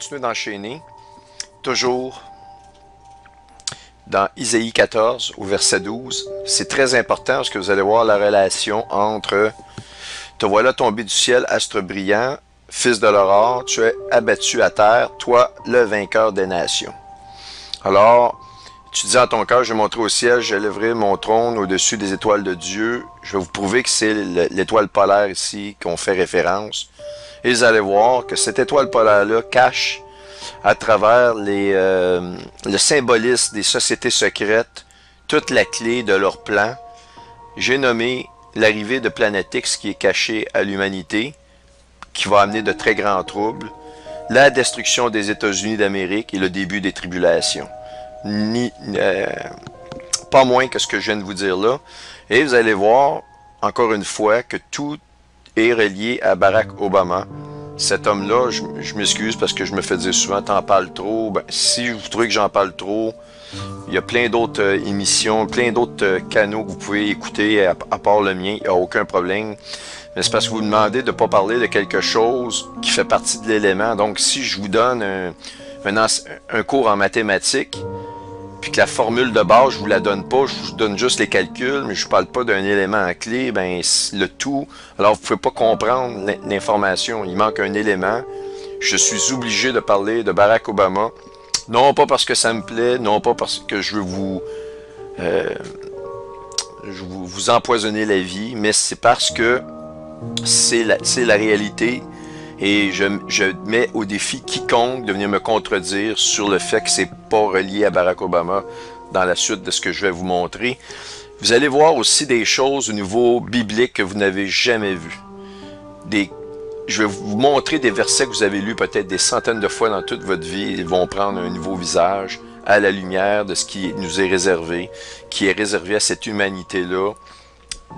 continuer d'enchaîner, toujours dans Isaïe 14 au verset 12. C'est très important parce que vous allez voir la relation entre « Te voilà tombé du ciel, astre brillant, fils de l'aurore, tu es abattu à terre, toi le vainqueur des nations. » Alors, tu dis en ton cœur, je vais montrer au ciel, j'élèverai mon trône au-dessus des étoiles de Dieu. Je vais vous prouver que c'est l'étoile polaire ici qu'on fait référence. Et vous allez voir que cette étoile polaire-là cache à travers le symbolisme des sociétés secrètes toute la clé de leur plan. J'ai nommé l'arrivée de Planète X qui est cachée à l'humanité, qui va amener de très grands troubles, la destruction des États-Unis d'Amérique et le début des tribulations. Pas moins que ce que je viens de vous dire là. Et vous allez voir, encore une fois, que tout est relié à Barack Obama. Cet homme-là, je m'excuse parce que je me fais dire souvent, t'en parles trop. Ben, si vous trouvez que j'en parle trop, il y a plein d'autres émissions, plein d'autres canaux que vous pouvez écouter à part le mien, il n'y a aucun problème. Mais c'est parce que vous demandez de ne pas parler de quelque chose qui fait partie de l'élément. Donc, si je vous donne un cours en mathématiques, puis que la formule de base, je vous la donne pas, je vous donne juste les calculs, mais je vous parle pas d'un élément en clé, ben le tout, alors vous pouvez pas comprendre l'information, il manque un élément. Je suis obligé de parler de Barack Obama, non pas parce que ça me plaît, non pas parce que je veux vous empoisonner la vie, mais c'est parce que c'est la réalité. Et je mets au défi quiconque de venir me contredire sur le fait que c'est pas relié à Barack Obama dans la suite de ce que je vais vous montrer. Vous allez voir aussi des choses au niveau biblique que vous n'avez jamais vues. Je vais vous montrer des versets que vous avez lus peut-être des centaines de fois dans toute votre vie. Ils vont prendre un nouveau visage à la lumière de ce qui nous est réservé, qui est réservé à cette humanité-là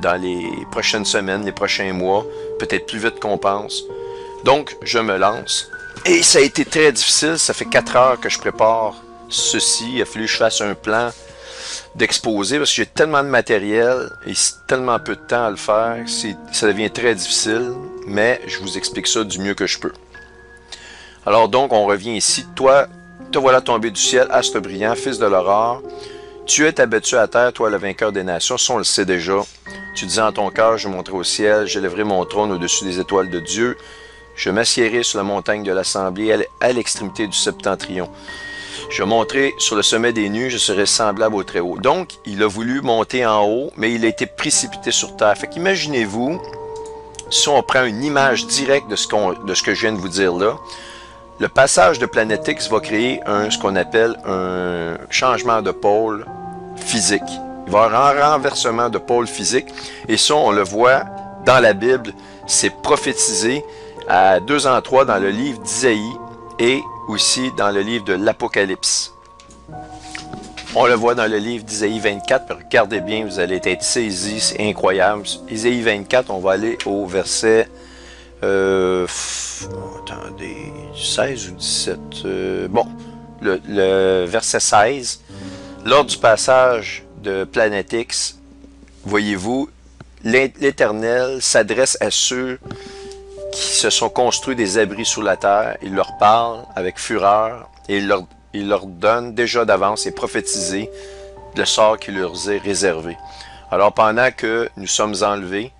dans les prochaines semaines, les prochains mois, peut-être plus vite qu'on pense. Donc, je me lance. Et ça a été très difficile. Ça fait 4 heures que je prépare ceci. Il a fallu que je fasse un plan d'exposé parce que j'ai tellement de matériel et tellement peu de temps à le faire. Ça devient très difficile, mais je vous explique ça du mieux que je peux. Alors donc, on revient ici. Toi, te voilà tombé du ciel, astre brillant, fils de l'aurore. Tu es abattu à terre, toi le vainqueur des nations. Ça, on le sait déjà. Tu disais en ton cœur, je monterai au ciel, j'élèverai mon trône au-dessus des étoiles de Dieu. Je m'assiérai sur la montagne de l'assemblée à l'extrémité du septentrion. Je monterai sur le sommet des nues, je serai semblable au Très-Haut. Donc, il a voulu monter en haut, mais il a été précipité sur terre. Fait qu'imaginez-vous, si on prend une image directe de ce que je viens de vous dire là, le passage de Planète X va créer ce qu'on appelle un changement de pôle physique. Il va y avoir un renversement de pôle physique. Et ça, on le voit dans la Bible, c'est prophétisé à 2 endroits dans le livre d'Isaïe et aussi dans le livre de l'Apocalypse. On le voit dans le livre d'Isaïe 24, regardez bien, vous allez être saisis, c'est incroyable. Isaïe 24, on va aller au verset 16 ou 17. Le verset 16. Lors du passage de Planète X, voyez-vous, l'Éternel s'adresse à ceux qui se sont construits des abris sous la terre. Il leur parle avec fureur et il leur donne déjà d'avance et prophétisé le sort qui leur est réservé. Alors pendant que nous sommes enlevés,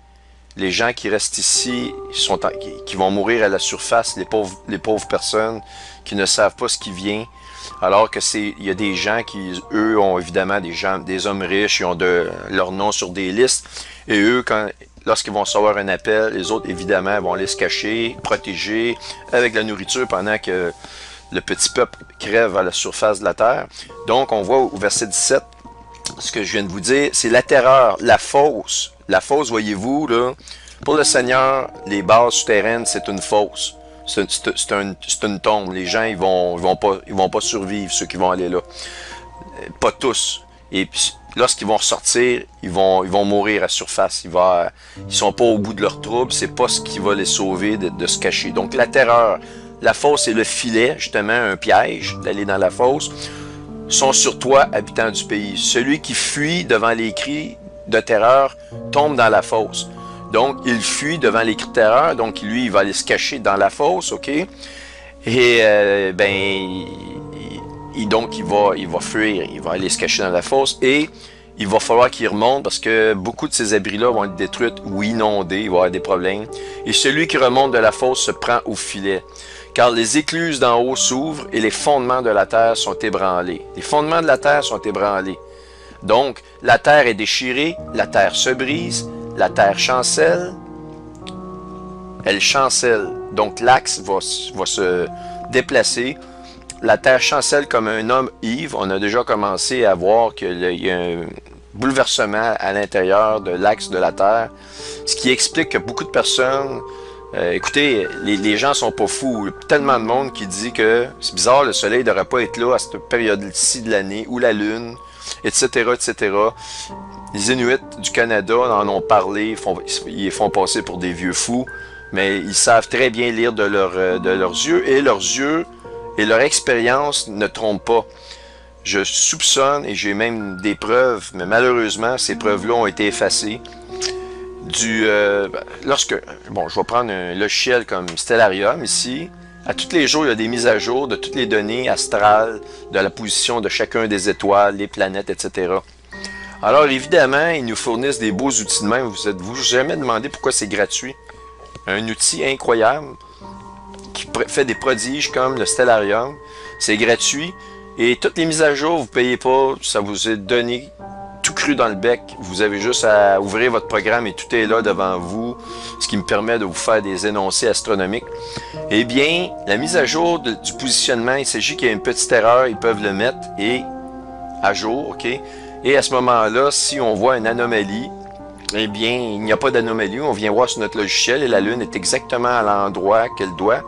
les gens qui restent ici, qui vont mourir à la surface, les pauvres personnes qui ne savent pas ce qui vient, alors que il y a des gens qui, eux, ont évidemment des hommes riches, ils ont leur nom sur des listes, et eux, lorsqu'ils vont recevoir un appel, les autres, évidemment, vont aller se cacher, protéger, avec la nourriture pendant que le petit peuple crève à la surface de la terre. Donc, on voit au verset 17, ce que je viens de vous dire, c'est la terreur, la fosse. La fosse, voyez-vous, là, pour le Seigneur, les bases souterraines, c'est une fosse. C'est une tombe. Les gens, ils vont pas survivre, ceux qui vont aller là. Pas tous. Et puis, lorsqu'ils vont ressortir, ils vont mourir à surface. Ils sont pas au bout de leur trouble. C'est pas ce qui va les sauver de se cacher. Donc, la terreur. La fosse, c'est le filet, justement, un piège d'aller dans la fosse. Sont sur toi, habitants du pays. Celui qui fuit devant les cris de terreur tombe dans la fosse. Donc, il fuit devant les cris de terreur. Donc, lui, il va aller se cacher dans la fosse, OK? Et donc il va fuir, il va aller se cacher dans la fosse et il va falloir qu'il remonte parce que beaucoup de ces abris-là vont être détruits ou inondés, il va y avoir des problèmes. Et celui qui remonte de la fosse se prend au filet. Car les écluses d'en haut s'ouvrent et les fondements de la terre sont ébranlés. Les fondements de la terre sont ébranlés. Donc, la terre est déchirée, la terre se brise, la terre chancelle, elle chancelle. Donc, l'axe va se déplacer. La terre chancelle comme un homme ivre. On a déjà commencé à voir qu'il y a un bouleversement à l'intérieur de l'axe de la terre, ce qui explique que beaucoup de personnes... écoutez, les gens sont pas fous. Il y a tellement de monde qui dit que c'est bizarre, le soleil ne devrait pas être là à cette période-ci de l'année, ou la lune, etc., etc. Les Inuits du Canada en ont parlé, ils les font passer pour des vieux fous, mais ils savent très bien lire de leurs yeux, et leurs yeux et leur expérience ne trompent pas. Je soupçonne, et j'ai même des preuves, mais malheureusement, ces preuves-là ont été effacées. Bon, je vais prendre un logiciel comme Stellarium ici. À tous les jours, il y a des mises à jour de toutes les données astrales, de la position de chacun des étoiles, les planètes, etc. Alors, évidemment, ils nous fournissent des beaux outils de même. Vous êtes-vous jamais demandé pourquoi c'est gratuit? Un outil incroyable qui fait des prodiges comme le Stellarium. C'est gratuit. Et toutes les mises à jour, vous ne payez pas. Ça vous est donné tout cru dans le bec. Vous avez juste à ouvrir votre programme et tout est là devant vous, ce qui me permet de vous faire des énoncés astronomiques. Eh bien, la mise à jour du positionnement, il s'agit qu'il y a une petite erreur, ils peuvent le mettre à jour, ok? Et à ce moment-là, si on voit une anomalie, eh bien, il n'y a pas d'anomalie. On vient voir sur notre logiciel et la Lune est exactement à l'endroit qu'elle doit.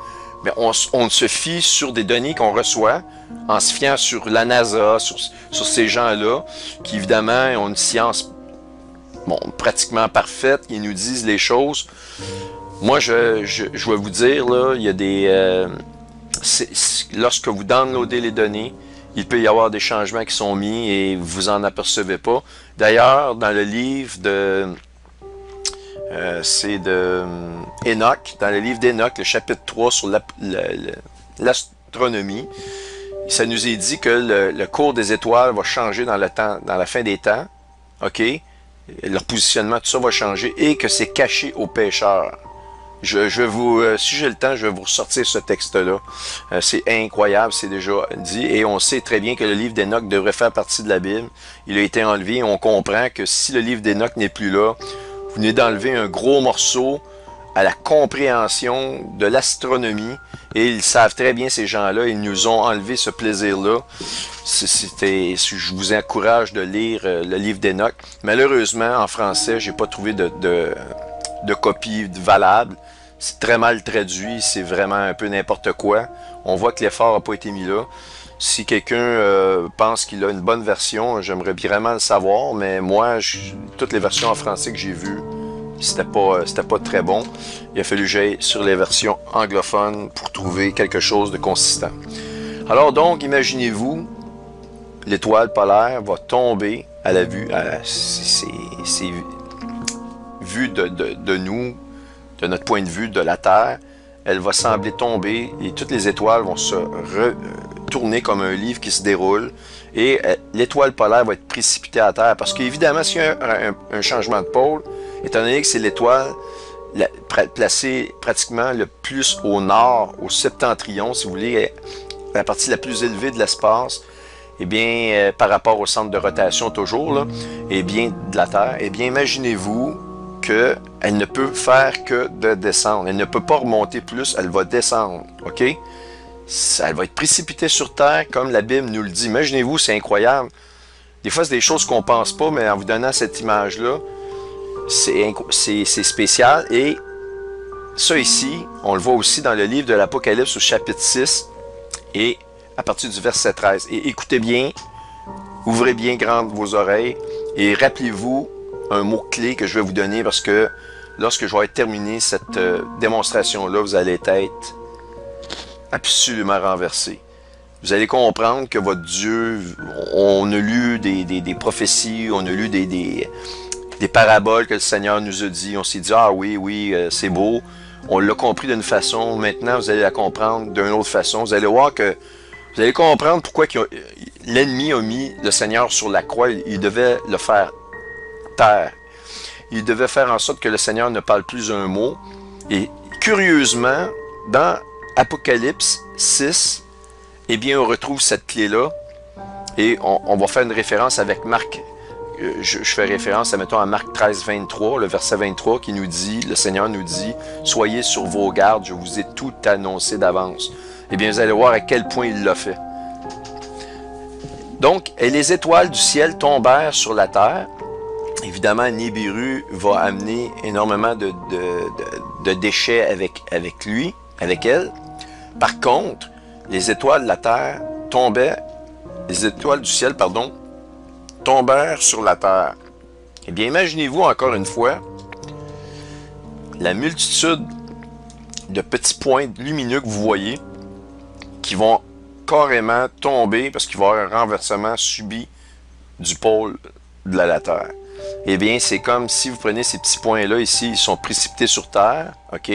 Mais on se fie sur des données qu'on reçoit en se fiant sur la NASA, sur ces gens-là, qui évidemment ont une science pratiquement parfaite, qui nous disent les choses. Moi, je vais vous dire, là, il y a des... lorsque vous downloadez les données, il peut y avoir des changements qui sont mis et vous en apercevez pas. D'ailleurs, dans le livre de... c'est de Enoch, dans le livre d'Enoch, le chapitre 3 sur l'astronomie, ça nous est dit que le cours des étoiles va changer dans la fin des temps, ok? Leur positionnement, tout ça va changer et que c'est caché aux pêcheurs. Si j'ai le temps, je vais vous ressortir ce texte-là. C'est incroyable, c'est déjà dit. Et on sait très bien que le livre d'Enoch devrait faire partie de la Bible. Il a été enlevé et on comprend que si le livre d'Enoch n'est plus là, vous venez d'enlever un gros morceau à la compréhension de l'astronomie. Et ils savent très bien, ces gens-là, ils nous ont enlevé ce plaisir-là. Je vous encourage de lire le livre d'Enoch. Malheureusement, en français, j'ai pas trouvé de copie valable. C'est très mal traduit, c'est vraiment un peu n'importe quoi. On voit que l'effort n'a pas été mis là. Si quelqu'un pense qu'il a une bonne version, j'aimerais vraiment le savoir, mais moi, toutes les versions en français que j'ai vues, c'était pas très bon. Il a fallu que j'aille sur les versions anglophones pour trouver quelque chose de consistant. Alors donc, imaginez-vous, l'étoile polaire va tomber à la vue, c'est vu de nous, de notre point de vue de la Terre, elle va sembler tomber et toutes les étoiles vont se tourner comme un livre qui se déroule et l'étoile polaire va être précipitée à terre parce qu'évidemment, s'il y a un changement de pôle, étant donné que c'est l'étoile placée pratiquement le plus au nord, au septentrion, si vous voulez, la partie la plus élevée de l'espace, eh bien, par rapport au centre de rotation toujours, là, eh bien, de la Terre, eh bien, imaginez-vous qu'elle ne peut faire que de descendre. Elle ne peut pas remonter plus, elle va descendre, ok? Elle va être précipitée sur Terre, comme la Bible nous le dit. Imaginez-vous, c'est incroyable. Des fois, c'est des choses qu'on pense pas, mais en vous donnant cette image-là, c'est spécial. Et ça ici, on le voit aussi dans le livre de l'Apocalypse au chapitre 6 et à partir du verset 13. Et écoutez bien, ouvrez bien grandes vos oreilles et rappelez-vous un mot-clé que je vais vous donner parce que lorsque je vais terminer cette démonstration-là, vous allez être absolument renversé. Vous allez comprendre que votre Dieu, on a lu des prophéties, on a lu des paraboles que le Seigneur nous a dit. On s'est dit, ah oui, c'est beau. On l'a compris d'une façon, maintenant vous allez la comprendre d'une autre façon. Vous allez voir que, vous allez comprendre pourquoi l'ennemi a mis le Seigneur sur la croix. Il devait le faire taire. Il devait faire en sorte que le Seigneur ne parle plus un mot. Et curieusement, dans Apocalypse 6, eh bien, on retrouve cette clé-là. Et on va faire une référence avec Marc. Je fais référence, mettons, à Marc 13, 23, le verset 23, qui nous dit, le Seigneur nous dit, « Soyez sur vos gardes, je vous ai tout annoncé d'avance. » Eh bien, vous allez voir à quel point il l'a fait. Donc, et les étoiles du ciel tombèrent sur la terre. Évidemment, Nibiru va amener énormément de déchets avec lui, avec elle. Par contre, les étoiles de la terre tombaient, les étoiles du ciel, pardon, tombèrent sur la terre. Eh bien, imaginez-vous encore une fois la multitude de petits points lumineux que vous voyez qui vont carrément tomber parce qu'il va y avoir un renversement subi du pôle de la Terre. Eh bien, c'est comme si vous prenez ces petits points-là ici, ils sont précipités sur Terre, OK?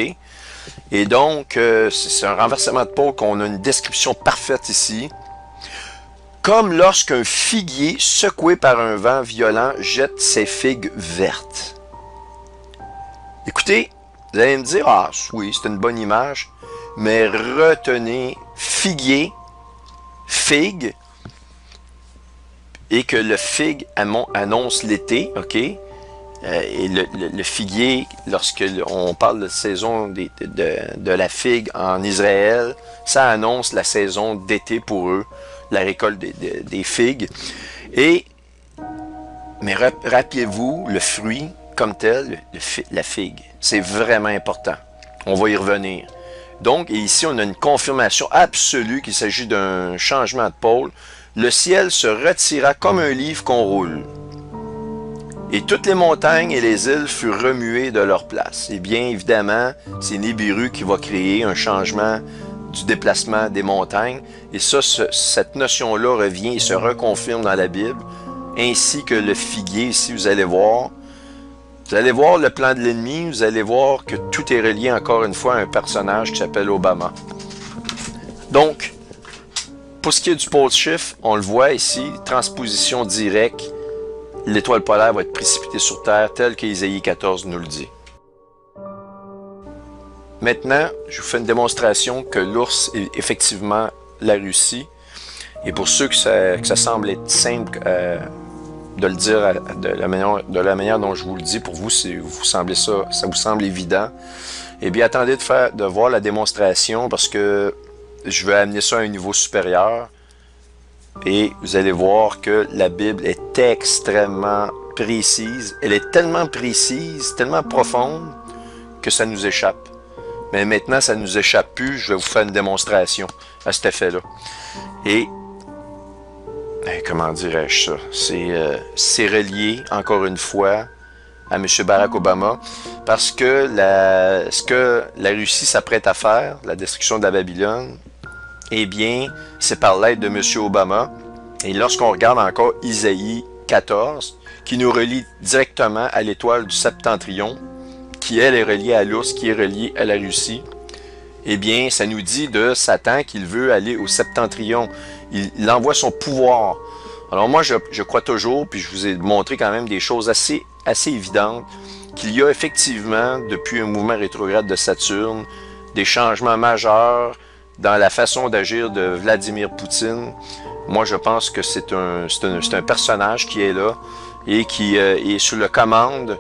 Et donc, c'est un renversement de pôle qu'on a une description parfaite ici. Comme lorsqu'un figuier, secoué par un vent violent, jette ses figues vertes. Écoutez, vous allez me dire, ah oui, c'est une bonne image, mais retenez figuier, figue, et que le figue annonce l'été, ok? Et le figuier, lorsque on parle de saison de la figue en Israël, ça annonce la saison d'été pour eux, la récolte des figues. Mais rappelez-vous, le fruit comme tel, la figue, c'est vraiment important. On va y revenir. Donc, ici, on a une confirmation absolue qu'il s'agit d'un changement de pôle. Le ciel se retira comme un livre qu'on roule. Et toutes les montagnes et les îles furent remuées de leur place. Et bien évidemment, c'est Nibiru qui va créer un changement du déplacement des montagnes. Et ça, cette notion-là revient et se reconfirme dans la Bible, ainsi que le figuier. Ici, vous allez voir le plan de l'ennemi, vous allez voir que tout est relié encore une fois à un personnage qui s'appelle Obama. Donc, pour ce qui est du pôle shift, on le voit ici, transposition directe, l'étoile polaire va être précipitée sur Terre, tel qu'Ésaïe 14 nous le dit. Maintenant, je vous fais une démonstration que l'ours est effectivement la Russie. Et pour ceux que ça semble être simple de le dire de la manière dont je vous le dis, pour vous, ça vous semble évident, eh bien, attendez de voir la démonstration parce que je vais amener ça à un niveau supérieur. Et vous allez voir que la Bible est extrêmement précise. Elle est tellement précise, tellement profonde, que ça nous échappe. Mais maintenant, ça ne nous échappe plus. Je vais vous faire une démonstration à cet effet-là. Et, comment dirais-je ça? C'est relié, encore une fois, à M. Barack Obama, parce que ce que la Russie s'apprête à faire, la destruction de la Babylone, eh bien, c'est par l'aide de M. Obama. Et lorsqu'on regarde encore Isaïe 14, qui nous relie directement à l'étoile du septentrion, qui elle est reliée à l'ours, qui est reliée à la Russie, eh bien, ça nous dit de Satan qu'il veut aller au septentrion. Il envoie son pouvoir. Alors moi, je crois toujours, puis je vous ai montré quand même des choses assez évidentes, qu'il y a effectivement, depuis un mouvement rétrograde de Saturne, des changements majeurs dans la façon d'agir de Vladimir Poutine. Moi, je pense que c'est un personnage qui est là et qui est sous la commande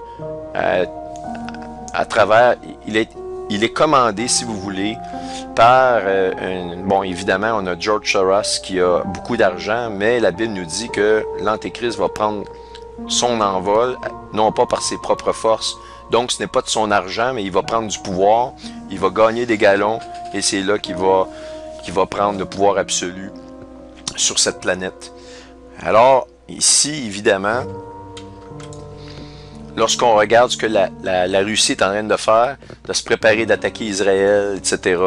à travers... Il est commandé, si vous voulez, par... bon, évidemment, on a George Soros qui a beaucoup d'argent, mais la Bible nous dit que l'Antéchrist va prendre son envol, non pas par ses propres forces. Donc, ce n'est pas de son argent, mais il va prendre du pouvoir, il va gagner des galons, et c'est là qu'il va prendre le pouvoir absolu sur cette planète. Alors, ici, évidemment, lorsqu'on regarde ce que la Russie est en train de faire, de se préparer d'attaquer Israël, etc.,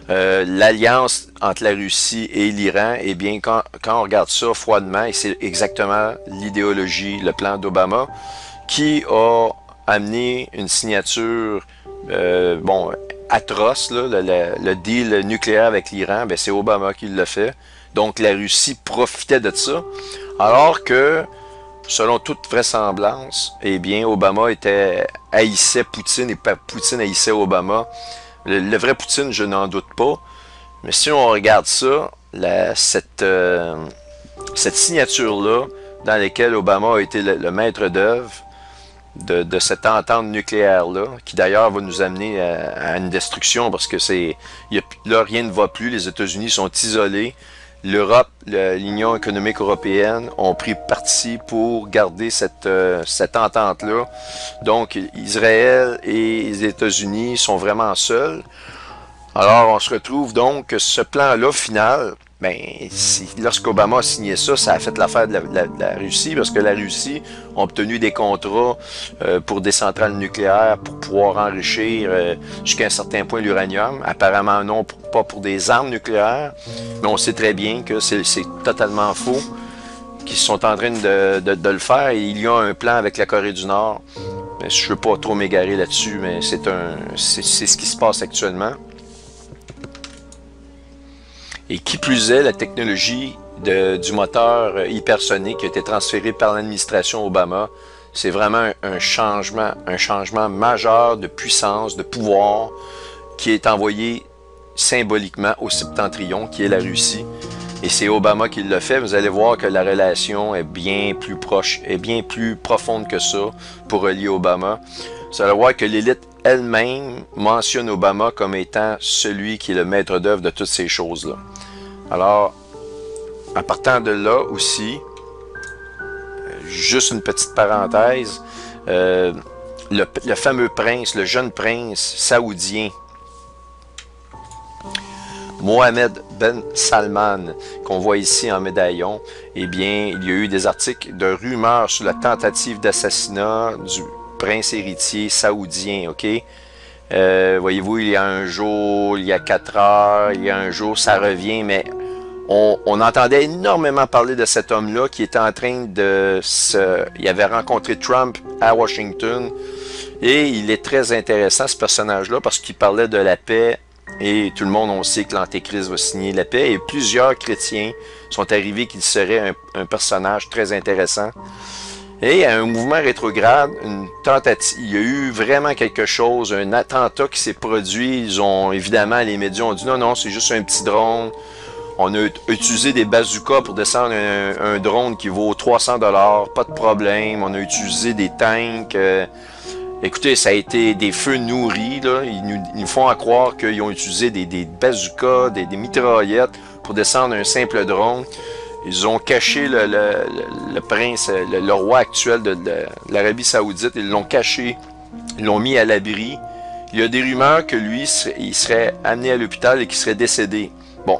l'alliance entre la Russie et l'Iran, eh bien, quand on regarde ça froidement, et c'est exactement l'idéologie, le plan d'Obama, qui a amené une signature, bon, atroce, là, le deal nucléaire avec l'Iran, ben c'est Obama qui l'a fait. Donc la Russie profitait de ça. Alors que, selon toute vraisemblance, eh bien, Obama haïssait Poutine et Poutine haïssait Obama. Le vrai Poutine, je n'en doute pas. Mais si on regarde ça, cette signature-là, dans laquelle Obama a été le maître d'œuvre de cette entente nucléaire-là, qui d'ailleurs va nous amener à une destruction, parce que là, rien ne va plus, les États-Unis sont isolés, l'Europe, l'Union économique européenne ont pris parti pour garder cette entente-là. Donc, Israël et les États-Unis sont vraiment seuls. Alors, on se retrouve donc que ce plan-là, final, ben, lorsqu'Obama a signé ça, ça a fait l'affaire de la Russie, parce que la Russie a obtenu des contrats pour des centrales nucléaires pour pouvoir enrichir jusqu'à un certain point l'uranium. Apparemment non, pas pour des armes nucléaires, mais on sait très bien que c'est totalement faux, qu'ils sont en train de le faire. Et il y a un plan avec la Corée du Nord. Mais je ne veux pas trop m'égarer là-dessus, mais c'est ce qui se passe actuellement. Et qui plus est, la technologie du moteur hypersonique qui a été transférée par l'administration Obama, c'est vraiment un changement majeur de puissance, de pouvoir, qui est envoyé symboliquement au septentrion, qui est la Russie. Et c'est Obama qui l'a fait. Vous allez voir que la relation est bien plus proche, est bien plus profonde que ça pour relier Obama. Vous allez voir que l'élite elle-même mentionne Obama comme étant celui qui est le maître d'œuvre de toutes ces choses-là. Alors, en partant de là aussi, juste une petite parenthèse, le fameux prince, le jeune prince saoudien, Mohammed Ben Salman, qu'on voit ici en médaillon, eh bien, il y a eu des articles de rumeurs sur la tentative d'assassinat du prince héritier saoudien, ok? Voyez-vous, il y a un jour, il y a 4 heures, il y a un jour, ça revient, mais on entendait énormément parler de cet homme-là qui était en train il avait rencontré Trump à Washington, et il est très intéressant, ce personnage-là, parce qu'il parlait de la paix, et tout le monde, on sait que l'Antéchrist va signer la paix, et plusieurs chrétiens sont arrivés qu'il serait un personnage très intéressant. Et un mouvement rétrograde, une tentative, il y a eu vraiment quelque chose, un attentat qui s'est produit. Ils ont, évidemment, les médias ont dit non, c'est juste un petit drone. On a utilisé des bazookas pour descendre un drone qui vaut 300 $, pas de problème. On a utilisé des tanks. Écoutez, ça a été des feux nourris, là. Ils nous font à croire qu'ils ont utilisé des bazookas, des mitraillettes pour descendre un simple drone. Ils ont caché le prince, le roi actuel de l'Arabie Saoudite. Ils l'ont caché, ils l'ont mis à l'abri. Il y a des rumeurs que lui, il serait amené à l'hôpital et qu'il serait décédé. Bon,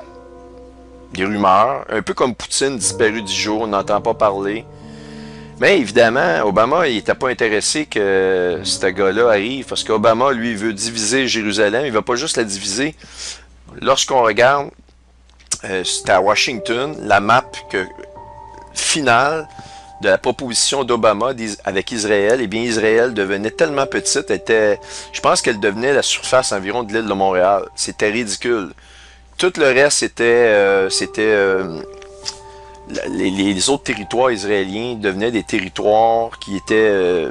des rumeurs, un peu comme Poutine, disparu 10 jours, on n'entend pas parler. Mais évidemment, Obama, il n'était pas intéressé que ce gars-là arrive, parce qu'Obama, lui, il veut diviser Jérusalem. Il ne va pas juste la diviser. Lorsqu'on regarde, c'était à Washington, la map finale de la proposition d'Obama avec Israël, eh bien Israël devenait tellement petite, je pense qu'elle devenait la surface environ de l'île de Montréal. C'était ridicule. Tout le reste, les autres territoires israéliens devenaient des territoires qui étaient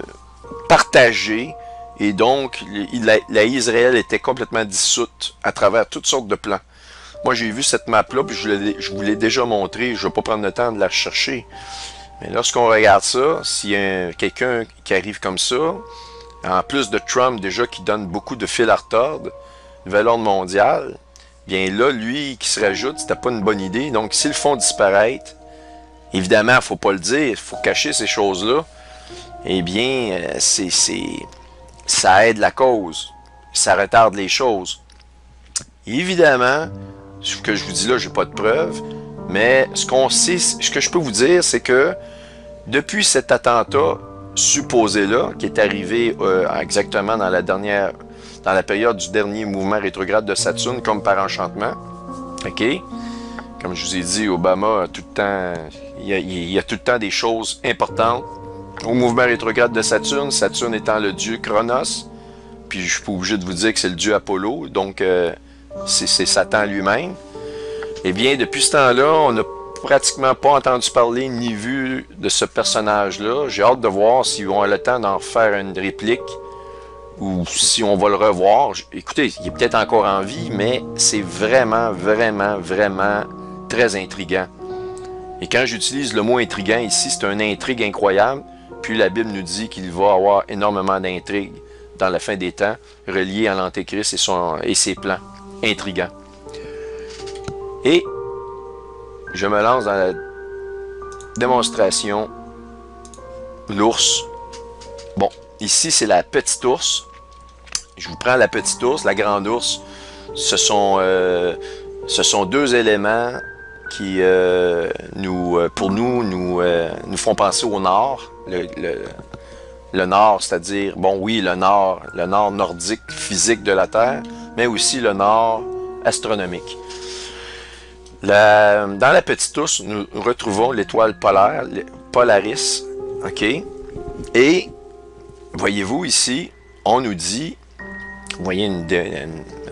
partagés, et donc la Israël était complètement dissoute à travers toutes sortes de plans. Moi, j'ai vu cette map-là, puis je vous l'ai déjà montré. Je ne vais pas prendre le temps de la rechercher. Mais lorsqu'on regarde ça, s'il y a quelqu'un qui arrive comme ça, en plus de Trump déjà qui donne beaucoup de fil à retordre, nouvel ordre mondial, bien là, lui qui se rajoute, c'était pas une bonne idée. Donc, s'ils le font disparaître, évidemment, il ne faut pas le dire, il faut cacher ces choses-là. Eh bien, ça aide la cause. Ça retarde les choses. Évidemment, ce que je vous dis là, j'ai pas de preuves, mais ce qu'on sait, ce que je peux vous dire, c'est que depuis cet attentat supposé-là, qui est arrivé exactement dans la période du dernier mouvement rétrograde de Saturne, comme par enchantement, ok? Comme je vous ai dit, Obama a tout le temps, il y a tout le temps des choses importantes. au mouvement rétrograde de Saturne, Saturne étant le dieu Chronos, puis je suis pas obligé de vous dire que c'est le dieu Apollo, donc c'est Satan lui-même. Eh bien, depuis ce temps-là, on n'a pratiquement pas entendu parler ni vu de ce personnage-là. J'ai hâte de voir s'ils vont avoir le temps d'en faire une réplique ou si on va le revoir. Écoutez, il est peut-être encore en vie, mais c'est vraiment, vraiment, vraiment très intriguant. Et quand j'utilise le mot intriguant ici, c'est une intrigue incroyable. Puis la Bible nous dit qu'il va y avoir énormément d'intrigues dans la fin des temps, reliées à l'Antéchrist et ses plans intrigants. Et je me lance dans la démonstration. L'ours. Bon, ici c'est la petite ours. Je vous prends la petite ours, la grande ours. Ce sont deux éléments qui pour nous font penser au nord. Le nord, c'est-à-dire, bon oui, le nord nordique physique de la Terre, mais aussi le nord astronomique. Dans la petite ours, nous retrouvons l'étoile polaire, Polaris, ok? Et, voyez-vous ici, on nous dit, vous voyez une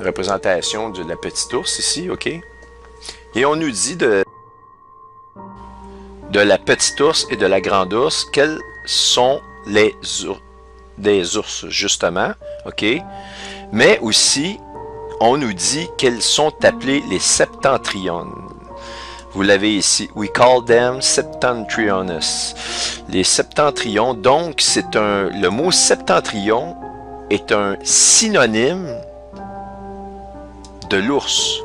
représentation de la petite ours ici, ok? Et on nous dit de la petite ours et de la grande ours, quels sont des ours, justement, ok? Mais aussi, on nous dit qu'elles sont appelées les septentrionnes. Vous l'avez ici. We call them septentrionus. Les septentrions, donc, le mot septentrion est un synonyme de l'ours.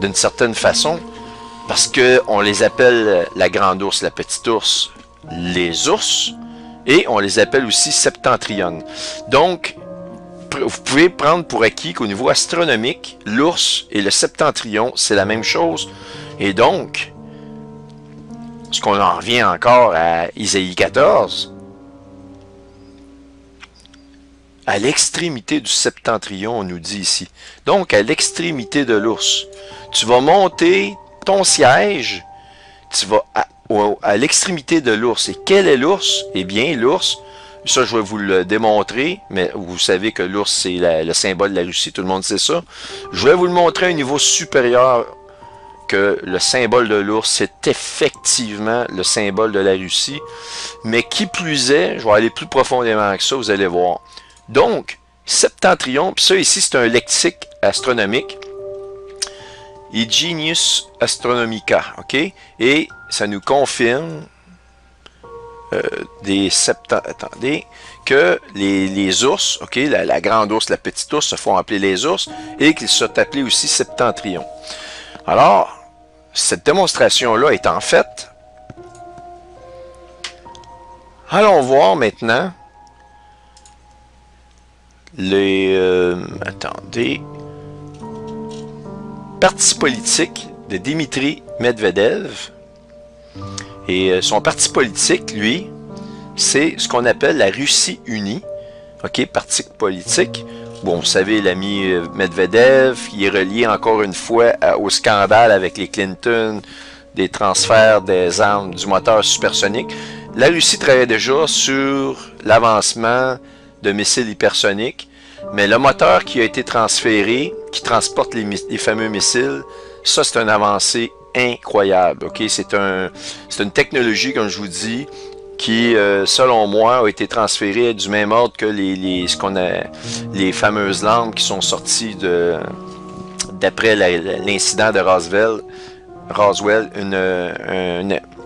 D'une certaine façon, parce qu'on les appelle la grande ours, la petite ours, les ours, et on les appelle aussi septentrionnes. Donc, vous pouvez prendre pour acquis qu'au niveau astronomique, l'ours et le septentrion, c'est la même chose. Et donc, ce qu'on en revient encore à Isaïe 14, à l'extrémité du septentrion, on nous dit ici. Donc, à l'extrémité de l'ours. Tu vas monter ton siège, tu vas à l'extrémité de l'ours. Et quel est l'ours? Eh bien, l'ours, ça je vais vous le démontrer, mais vous savez que l'ours c'est le symbole de la Russie, tout le monde sait ça. Je vais vous le montrer à un niveau supérieur, que le symbole de l'ours c'est effectivement le symbole de la Russie. Mais qui plus est, je vais aller plus profondément que ça, vous allez voir. Donc, septentrion, puis ça ici c'est un lexique astronomique. Igenius Astronomica, ok? Et ça nous confirme que les ours, ok, la grande ours, la petite ours se font appeler les ours et qu'ils sont appelés aussi septentrions. Alors, cette démonstration-là étant faite, allons voir maintenant les parti politique de Dimitri Medvedev. Et son parti politique, lui, c'est ce qu'on appelle la Russie unie. OK, parti politique. Bon, vous savez, l'ami Medvedev, il est relié encore une fois au scandale avec les Clinton, des transferts des armes, du moteur supersonique. La Russie travaillait déjà sur l'avancement de missiles hypersoniques, mais le moteur qui a été transféré, qui transporte les fameux missiles, ça c'est une avancée incroyable. Okay? C'est une technologie, comme je vous dis, qui, selon moi, a été transférée du même ordre que les fameuses lampes qui sont sorties d'après l'incident de Roswell,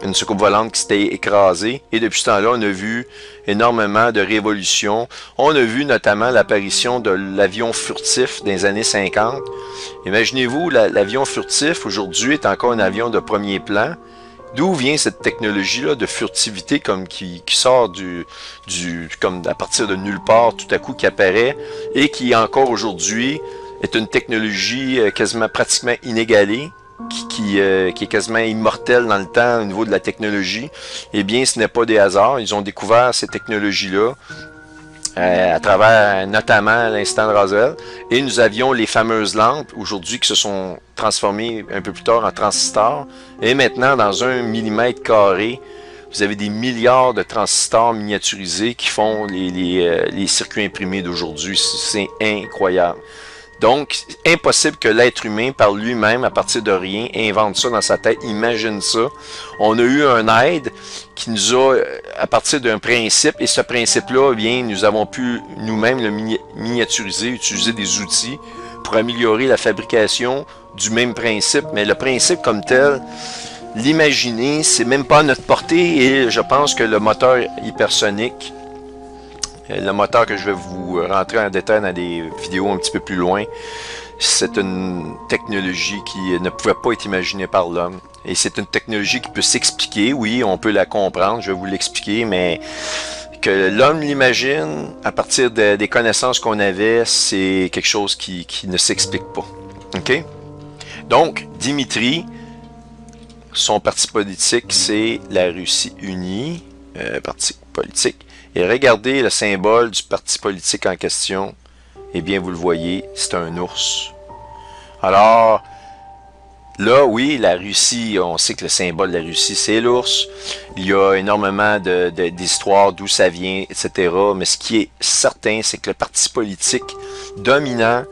une soucoupe volante qui s'était écrasée. Et depuis ce temps-là, on a vu énormément de révolutions. On a vu notamment l'apparition de l'avion furtif dans les années 50. Imaginez-vous, l'avion furtif, aujourd'hui, est encore un avion de premier plan. D'où vient cette technologie-là de furtivité qui sort comme à partir de nulle part, tout à coup, qui apparaît, et qui encore aujourd'hui est une technologie quasiment pratiquement inégalée, qui est quasiment immortelle dans le temps au niveau de la technologie. Eh bien, ce n'est pas des hasards. Ils ont découvert ces technologies-là à travers notamment l'incident de Roswell. Et nous avions les fameuses lampes aujourd'hui qui se sont transformées un peu plus tard en transistors. Et maintenant, dans 1 mm², vous avez des milliards de transistors miniaturisés qui font les circuits imprimés d'aujourd'hui. C'est incroyable. Donc, impossible que l'être humain, par lui-même, à partir de rien, invente ça dans sa tête, imagine ça. On a eu un aide qui nous a, à partir d'un principe, et ce principe-là, bien, nous avons pu nous-mêmes le miniaturiser, utiliser des outils pour améliorer la fabrication du même principe. Mais le principe comme tel, l'imaginer, c'est même pas à notre portée, et je pense que le moteur hypersonique, le moteur que je vais vous rentrer en détail dans des vidéos un petit peu plus loin, c'est une technologie qui ne pouvait pas être imaginée par l'homme. Et c'est une technologie qui peut s'expliquer, oui, on peut la comprendre, je vais vous l'expliquer, mais que l'homme l'imagine à partir des connaissances qu'on avait, c'est quelque chose qui ne s'explique pas. OK? Donc, Dimitri, son parti politique, c'est la Russie unie, parti politique. Et regardez le symbole du parti politique en question. Eh bien, vous le voyez, c'est un ours. Alors, là, oui, la Russie, on sait que le symbole de la Russie, c'est l'ours. Il y a énormément d'histoires d'où ça vient, etc. Mais ce qui est certain, c'est que le parti politique dominant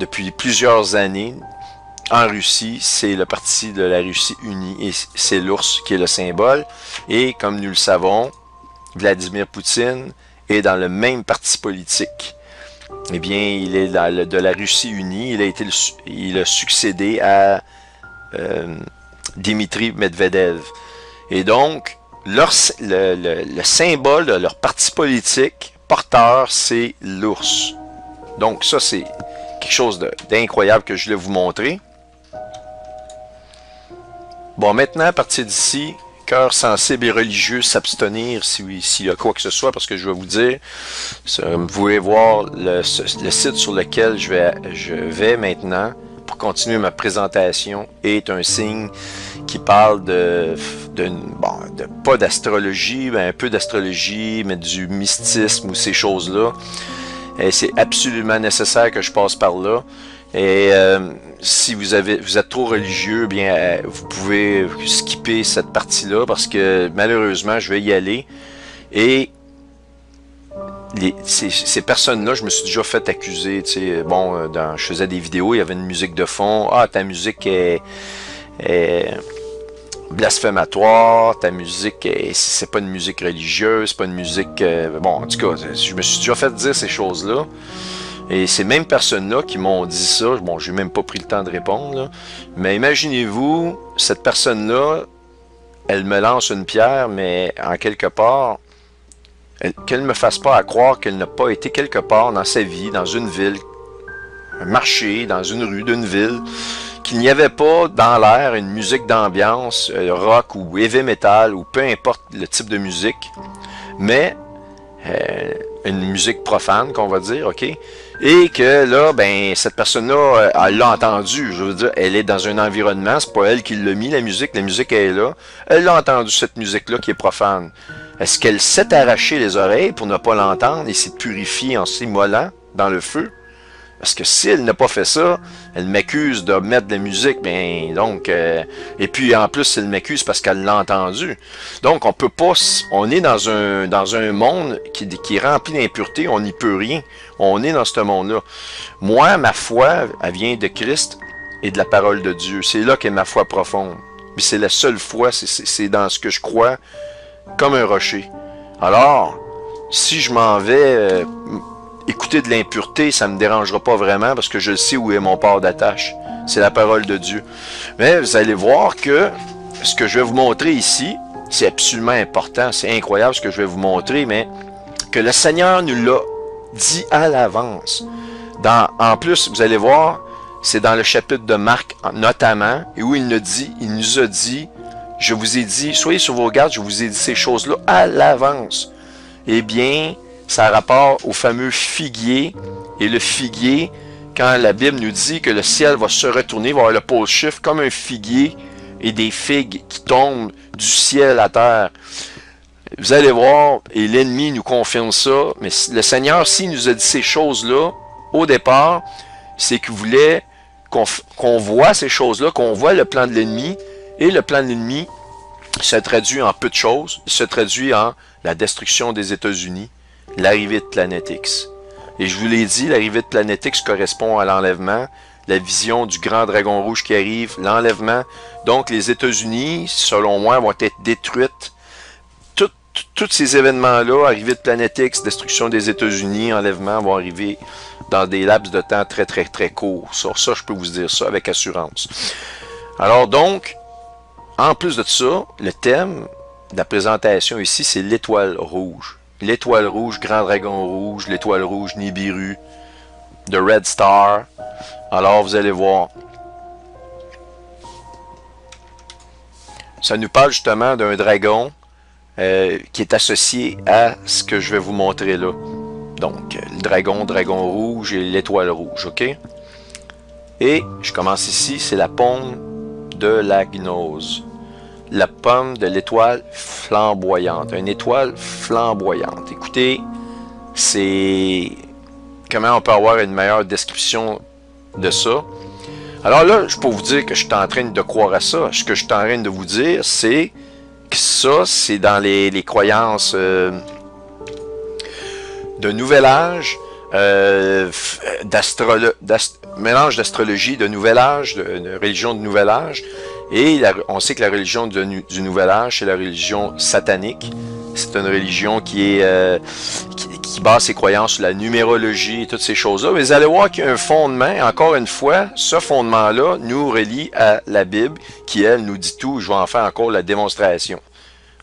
depuis plusieurs années en Russie, c'est le parti de la Russie unie. Et c'est l'ours qui est le symbole. Et comme nous le savons, Vladimir Poutine est dans le même parti politique. Eh bien, il est de la Russie unie. Il a succédé à Dimitri Medvedev. Et donc, le symbole de leur parti politique porteur, c'est l'ours. Donc, ça, c'est quelque chose d'incroyable que je voulais vous montrer. Bon, maintenant, à partir d'ici, cœur sensible et religieux, s'abstenir s'il y a quoi que ce soit, parce que je vais vous dire, vous pouvez voir le site sur lequel je vais maintenant pour continuer ma présentation est un signe qui parle pas d'astrologie, mais un peu d'astrologie, mais du mystisme ou ces choses-là. Et c'est absolument nécessaire que je passe par là. Et si vous êtes trop religieux, bien vous pouvez skipper cette partie-là parce que malheureusement, je vais y aller. Et ces personnes-là, je me suis déjà fait accuser. Tu sais, bon, je faisais des vidéos, il y avait une musique de fond. Ah, ta musique est blasphématoire, ta musique, c'est pas une musique religieuse, c'est pas une musique... bon, en tout cas, je me suis déjà fait dire ces choses-là. Et ces mêmes personnes-là qui m'ont dit ça, bon, j'ai même pas pris le temps de répondre, là, mais imaginez-vous, cette personne-là, elle me lance une pierre, mais en quelque part, qu'elle ne me fasse pas à croire qu'elle n'a pas été quelque part dans sa vie, dans une ville, un marché, dans une rue d'une ville, qu'il n'y avait pas dans l'air une musique d'ambiance, rock ou heavy metal, ou peu importe le type de musique, mais une musique profane, qu'on va dire, ok? Et que là, ben, cette personne-là, elle l'a entendu, je veux dire, elle est dans un environnement, c'est pas elle qui l'a mis, la musique est là, elle a entendu cette musique-là qui est profane. Est-ce qu'elle s'est arraché les oreilles pour ne pas l'entendre et s'est purifiée en s'immolant dans le feu? Parce que si elle n'a pas fait ça, elle m'accuse de mettre de la musique, ben donc, et puis en plus elle m'accuse parce qu'elle l'a entendu. Donc on peut pas, on est dans un monde qui est rempli d'impureté, on n'y peut rien. On est dans ce monde-là. Moi, ma foi, elle vient de Christ et de la parole de Dieu. C'est là qu'est ma foi profonde. Puis c'est la seule foi, c'est dans ce que je crois, comme un rocher. Alors, si je m'en vais écouter de l'impureté, ça me dérangera pas vraiment parce que je sais où est mon port d'attache. C'est la parole de Dieu. Mais vous allez voir que ce que je vais vous montrer ici, c'est absolument important. C'est incroyable ce que je vais vous montrer, mais que le Seigneur nous l'a dit à l'avance. En plus, vous allez voir, c'est dans le chapitre de Marc notamment, et où il nous a dit, je vous ai dit, soyez sur vos gardes, je vous ai dit ces choses-là à l'avance. Eh bien, ça a rapport au fameux figuier. Et le figuier, quand la Bible nous dit que le ciel va se retourner, il va avoir le pôle chiffre comme un figuier et des figues qui tombent du ciel à terre. Vous allez voir, et l'ennemi nous confirme ça, mais le Seigneur, s'il nous a dit ces choses-là, au départ, c'est qu'il voulait qu'on voit ces choses-là, qu'on voit le plan de l'ennemi, et le plan de l'ennemi, se traduit en peu de choses. Il se traduit en la destruction des États-Unis, l'arrivée de Planète X. Et je vous l'ai dit, l'arrivée de Planète X correspond à l'enlèvement, la vision du grand dragon rouge qui arrive, l'enlèvement. Donc les États-Unis, selon moi, vont être détruites. Tous ces événements-là, arrivée de Planète X, destruction des États-Unis, enlèvement, vont arriver dans des laps de temps très, très, très courts. Ça, je peux vous dire ça avec assurance. Alors donc, en plus de ça, le thème de la présentation ici, c'est l'étoile rouge. L'étoile rouge, grand dragon rouge, l'étoile rouge, Nibiru, The Red Star. Alors, vous allez voir. Ça nous parle justement d'un dragon qui est associé à ce que je vais vous montrer là. Donc, le dragon rouge et l'étoile rouge, ok? Et, je commence ici, c'est la pomme de la gnose. La pomme de l'étoile flamboyante. Une étoile flamboyante. Écoutez, c'est... Comment on peut avoir une meilleure description de ça? Alors là, je peux vous dire que je suis en train de croire à ça. Ce que je suis en train de vous dire, c'est que ça, c'est dans les croyances de Nouvel Âge, mélange d'astrologie de Nouvel Âge, de religion de Nouvel Âge. Et on sait que la religion du Nouvel Âge, c'est la religion satanique. C'est une religion qui base ses croyances sur la numérologie et toutes ces choses-là. Mais vous allez voir qu'il y a un fondement. Encore une fois, ce fondement-là nous relie à la Bible, qui, elle, nous dit tout. Je vais en faire encore la démonstration.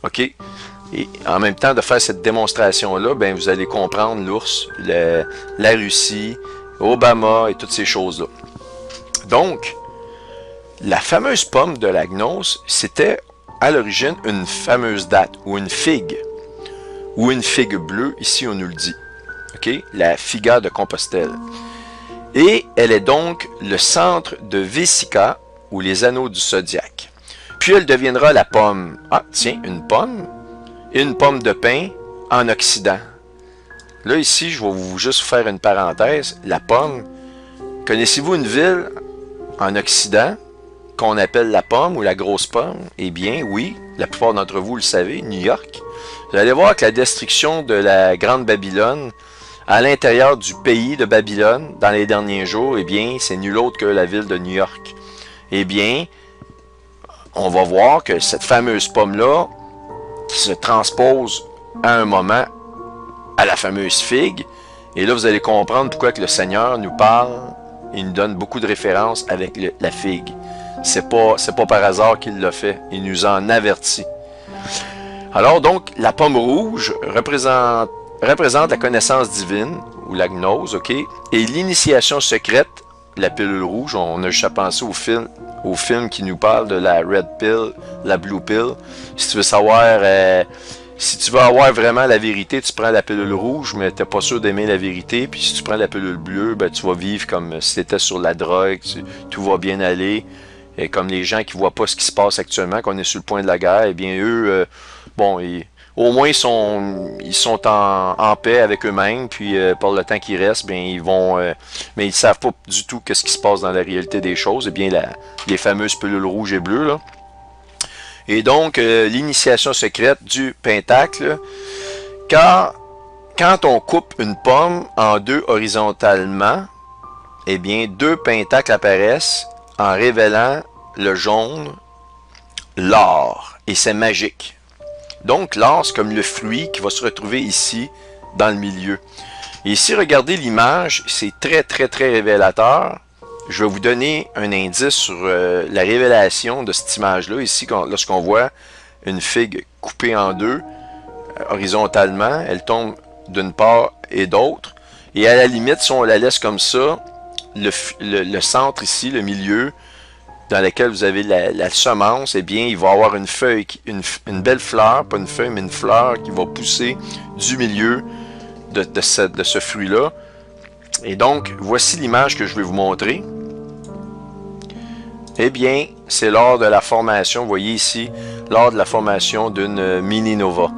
OK? Et en même temps de faire cette démonstration-là, ben, vous allez comprendre l'ours, la Russie, Obama et toutes ces choses-là. Donc, la fameuse pomme de la gnose, c'était à l'origine une fameuse date ou une figue bleue, ici on nous le dit, ok, la figa de Compostelle. Et elle est donc le centre de Vesica ou les anneaux du zodiaque. Puis elle deviendra la pomme, ah tiens, une pomme de pin en Occident. Là ici, je vais vous juste faire une parenthèse, la pomme, connaissez-vous une ville en Occident qu'on appelle la pomme ou la grosse pomme? Eh bien, oui, la plupart d'entre vous le savez, New York. Vous allez voir que la destruction de la Grande Babylone à l'intérieur du pays de Babylone dans les derniers jours, eh bien, c'est nul autre que la ville de New York. Eh bien, on va voir que cette fameuse pomme-là qui se transpose à un moment à la fameuse figue, et là, vous allez comprendre pourquoi que le Seigneur nous parle, il nous donne beaucoup de références avec la figue. C'est pas par hasard qu'il l'a fait. Il nous en avertit. Alors donc, la pomme rouge représente la connaissance divine, ou la gnose, ok? Et l'initiation secrète, la pilule rouge, on a juste à penser au film qui nous parle de la red pill, la blue pill. Si tu veux savoir, si tu veux avoir vraiment la vérité, tu prends la pilule rouge, mais tu n'es pas sûr d'aimer la vérité. Puis si tu prends la pilule bleue, ben, tu vas vivre comme si tu étais sur la drogue, tout va bien aller. Et comme les gens qui voient pas ce qui se passe actuellement, qu'on est sur le point de la guerre, eh bien eux, bon, au moins ils sont en paix avec eux-mêmes, puis par le temps qui reste, bien ils vont, mais ils savent pas du tout qu'est-ce qui se passe dans la réalité des choses. Eh bien les fameuses pilules rouges et bleues là. Et donc l'initiation secrète du pentacle, car quand on coupe une pomme en deux horizontalement, eh bien deux pentacles apparaissent en révélant le jaune, l'or, et c'est magique. Donc l'or, c'est comme le fruit qui va se retrouver ici, dans le milieu. Et ici, regardez l'image, c'est très très très révélateur. Je vais vous donner un indice sur la révélation de cette image-là, ici, lorsqu'on voit une figue coupée en deux, horizontalement, elle tombe d'une part et d'autre, et à la limite, si on la laisse comme ça, le centre ici, le milieu, dans lequel vous avez la semence, eh bien, il va avoir une feuille, une belle fleur, pas une feuille, mais une fleur qui va pousser du milieu de ce fruit-là. Et donc, voici l'image que je vais vous montrer. Eh bien, c'est lors de la formation, vous voyez ici, lors de la formation d'une mini-nova.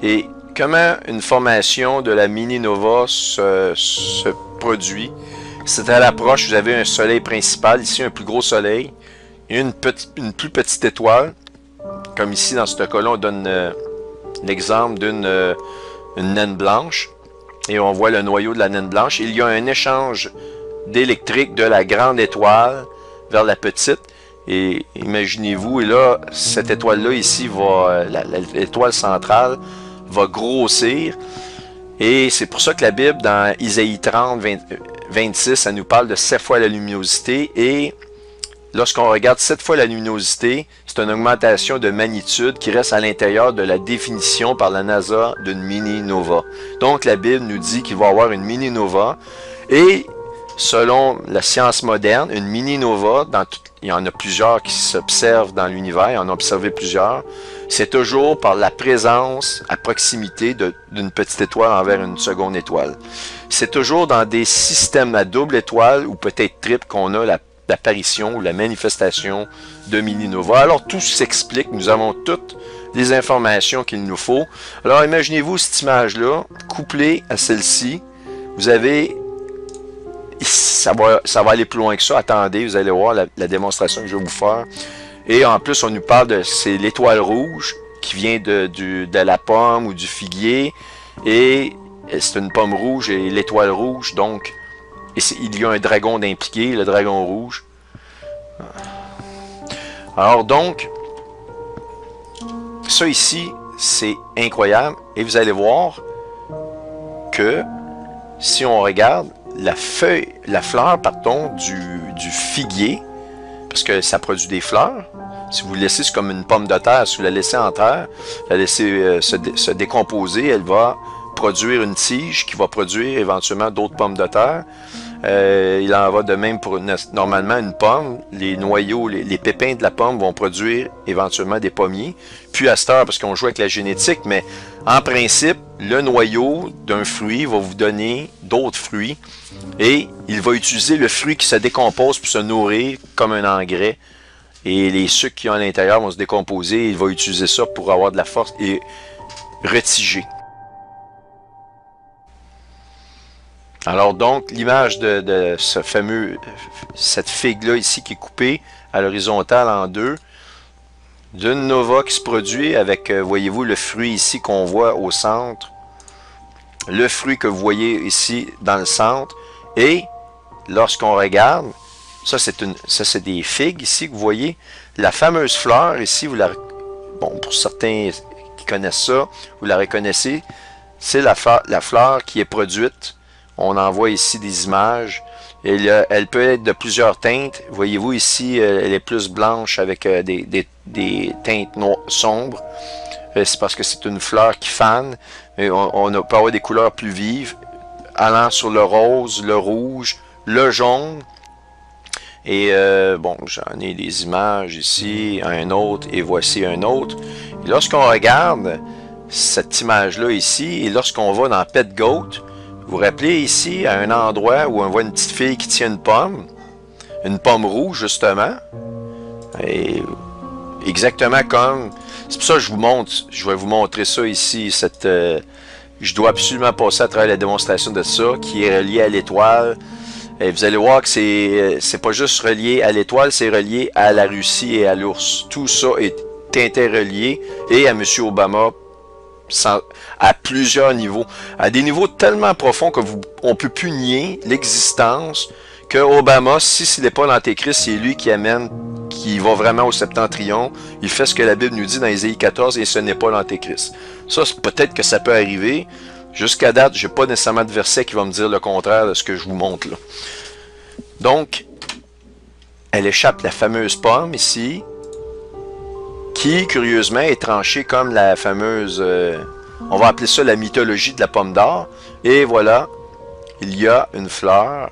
Et comment une formation de la mini-nova se produit? C'est à l'approche, vous avez un soleil principal, ici un plus gros soleil, et une plus petite étoile. comme ici dans ce cas-là, on donne l'exemple d'une une naine blanche, et on voit le noyau de la naine blanche. Il y a un échange d'électrique de la grande étoile vers la petite, et imaginez-vous, et là, cette étoile-là ici, l'étoile centrale va grossir, et c'est pour ça que la Bible, dans Isaïe 30, 26, ça nous parle de 7 fois la luminosité, et lorsqu'on regarde 7 fois la luminosité, c'est une augmentation de magnitude qui reste à l'intérieur de la définition par la NASA d'une mini-nova. Donc la Bible nous dit qu'il va y avoir une mini-nova, et selon la science moderne, une mini-nova, il y en a plusieurs qui s'observent dans l'univers, il en a observé plusieurs, c'est toujours par la présence à proximité d'une petite étoile envers une seconde étoile. C'est toujours dans des systèmes à double étoile ou peut-être triple qu'on a l'apparition ou la manifestation de mini-nova. Alors tout s'explique, nous avons toutes les informations qu'il nous faut. Alors imaginez-vous cette image-là, couplée à celle-ci, vous avez... Ça va aller plus loin que ça. Attendez, vous allez voir la démonstration que je vais vous faire. Et en plus, on nous parle de... C'est l'étoile rouge qui vient de la pomme ou du figuier. Et c'est une pomme rouge et l'étoile rouge. Donc, il y a un dragon d'impliqué, le dragon rouge. Alors donc, ça ici, c'est incroyable. Et vous allez voir que si on regarde, la fleur, pardon, du figuier, parce que ça produit des fleurs. Si vous laissez, c'est comme une pomme de terre, si vous la laissez en terre, la laissez se décomposer, elle va produire une tige qui va produire éventuellement d'autres pommes de terre. Il en va de même pour normalement une pomme. Les noyaux, les pépins de la pomme vont produire éventuellement des pommiers. Puis à cette heure, parce qu'on joue avec la génétique, mais en principe, le noyau d'un fruit va vous donner d'autres fruits. Et il va utiliser le fruit qui se décompose pour se nourrir comme un engrais. Et les sucres qu'il y a à l'intérieur vont se décomposer. Et il va utiliser ça pour avoir de la force et retiger. Alors donc, l'image de cette figue-là ici qui est coupée à l'horizontale en deux, d'une nova qui se produit avec, voyez-vous, le fruit ici qu'on voit au centre, le fruit que vous voyez ici dans le centre, et lorsqu'on regarde, ça c'est des figues ici que vous voyez, la fameuse fleur ici, bon, pour certains qui connaissent ça, vous la reconnaissez, c'est la fleur qui est produite. On en voit ici des images. Elle peut être de plusieurs teintes. Voyez-vous ici, elle est plus blanche avec des teintes sombres. C'est parce que c'est une fleur qui fane. On peut avoir des couleurs plus vives, allant sur le rose, le rouge, le jaune. Et bon, j'en ai des images ici, un autre, et voici un autre. Et lorsqu'on regarde cette image-là ici, et lorsqu'on va dans Pet Goat, vous vous rappelez ici, à un endroit où on voit une petite fille qui tient une pomme rouge justement, et exactement comme, c'est pour ça que je vous montre, je vais vous montrer ça ici, je dois absolument passer à travers la démonstration de ça, qui est relié à l'étoile, et vous allez voir que c'est pas juste relié à l'étoile, c'est relié à la Russie et à l'ours, tout ça est interrelié, et à M. Obama, à plusieurs niveaux, à des niveaux tellement profonds que on peut plus nier l'existence que Obama, si ce n'est pas l'Antéchrist, c'est lui qui va vraiment au septentrion, il fait ce que la Bible nous dit dans Isaïe 14 et ce n'est pas l'Antéchrist. Ça, peut-être que ça peut arriver. Jusqu'à date, je n'ai pas nécessairement de verset qui va me dire le contraire de ce que je vous montre là. Donc, elle échappe la fameuse pomme ici, qui, curieusement, est tranchée comme la fameuse... on va appeler ça la mythologie de la pomme d'or. Et voilà, il y a une fleur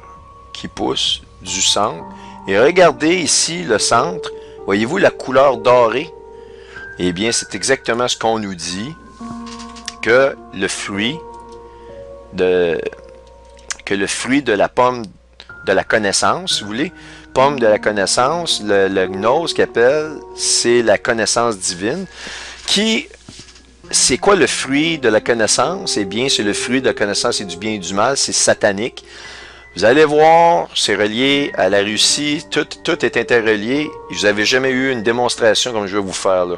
qui pousse du centre. Et regardez ici le centre. Voyez-vous la couleur dorée? Eh bien, c'est exactement ce qu'on nous dit, que le fruit de la pomme de la connaissance, si vous voulez, pomme de la connaissance, le gnose qu'appelle, c'est la connaissance divine. C'est quoi le fruit de la connaissance? Eh bien, c'est le fruit de la connaissance et du bien et du mal, c'est satanique. Vous allez voir, c'est relié à la Russie, tout est interrelié. Vous n'avez jamais eu une démonstration comme je vais vous faire là.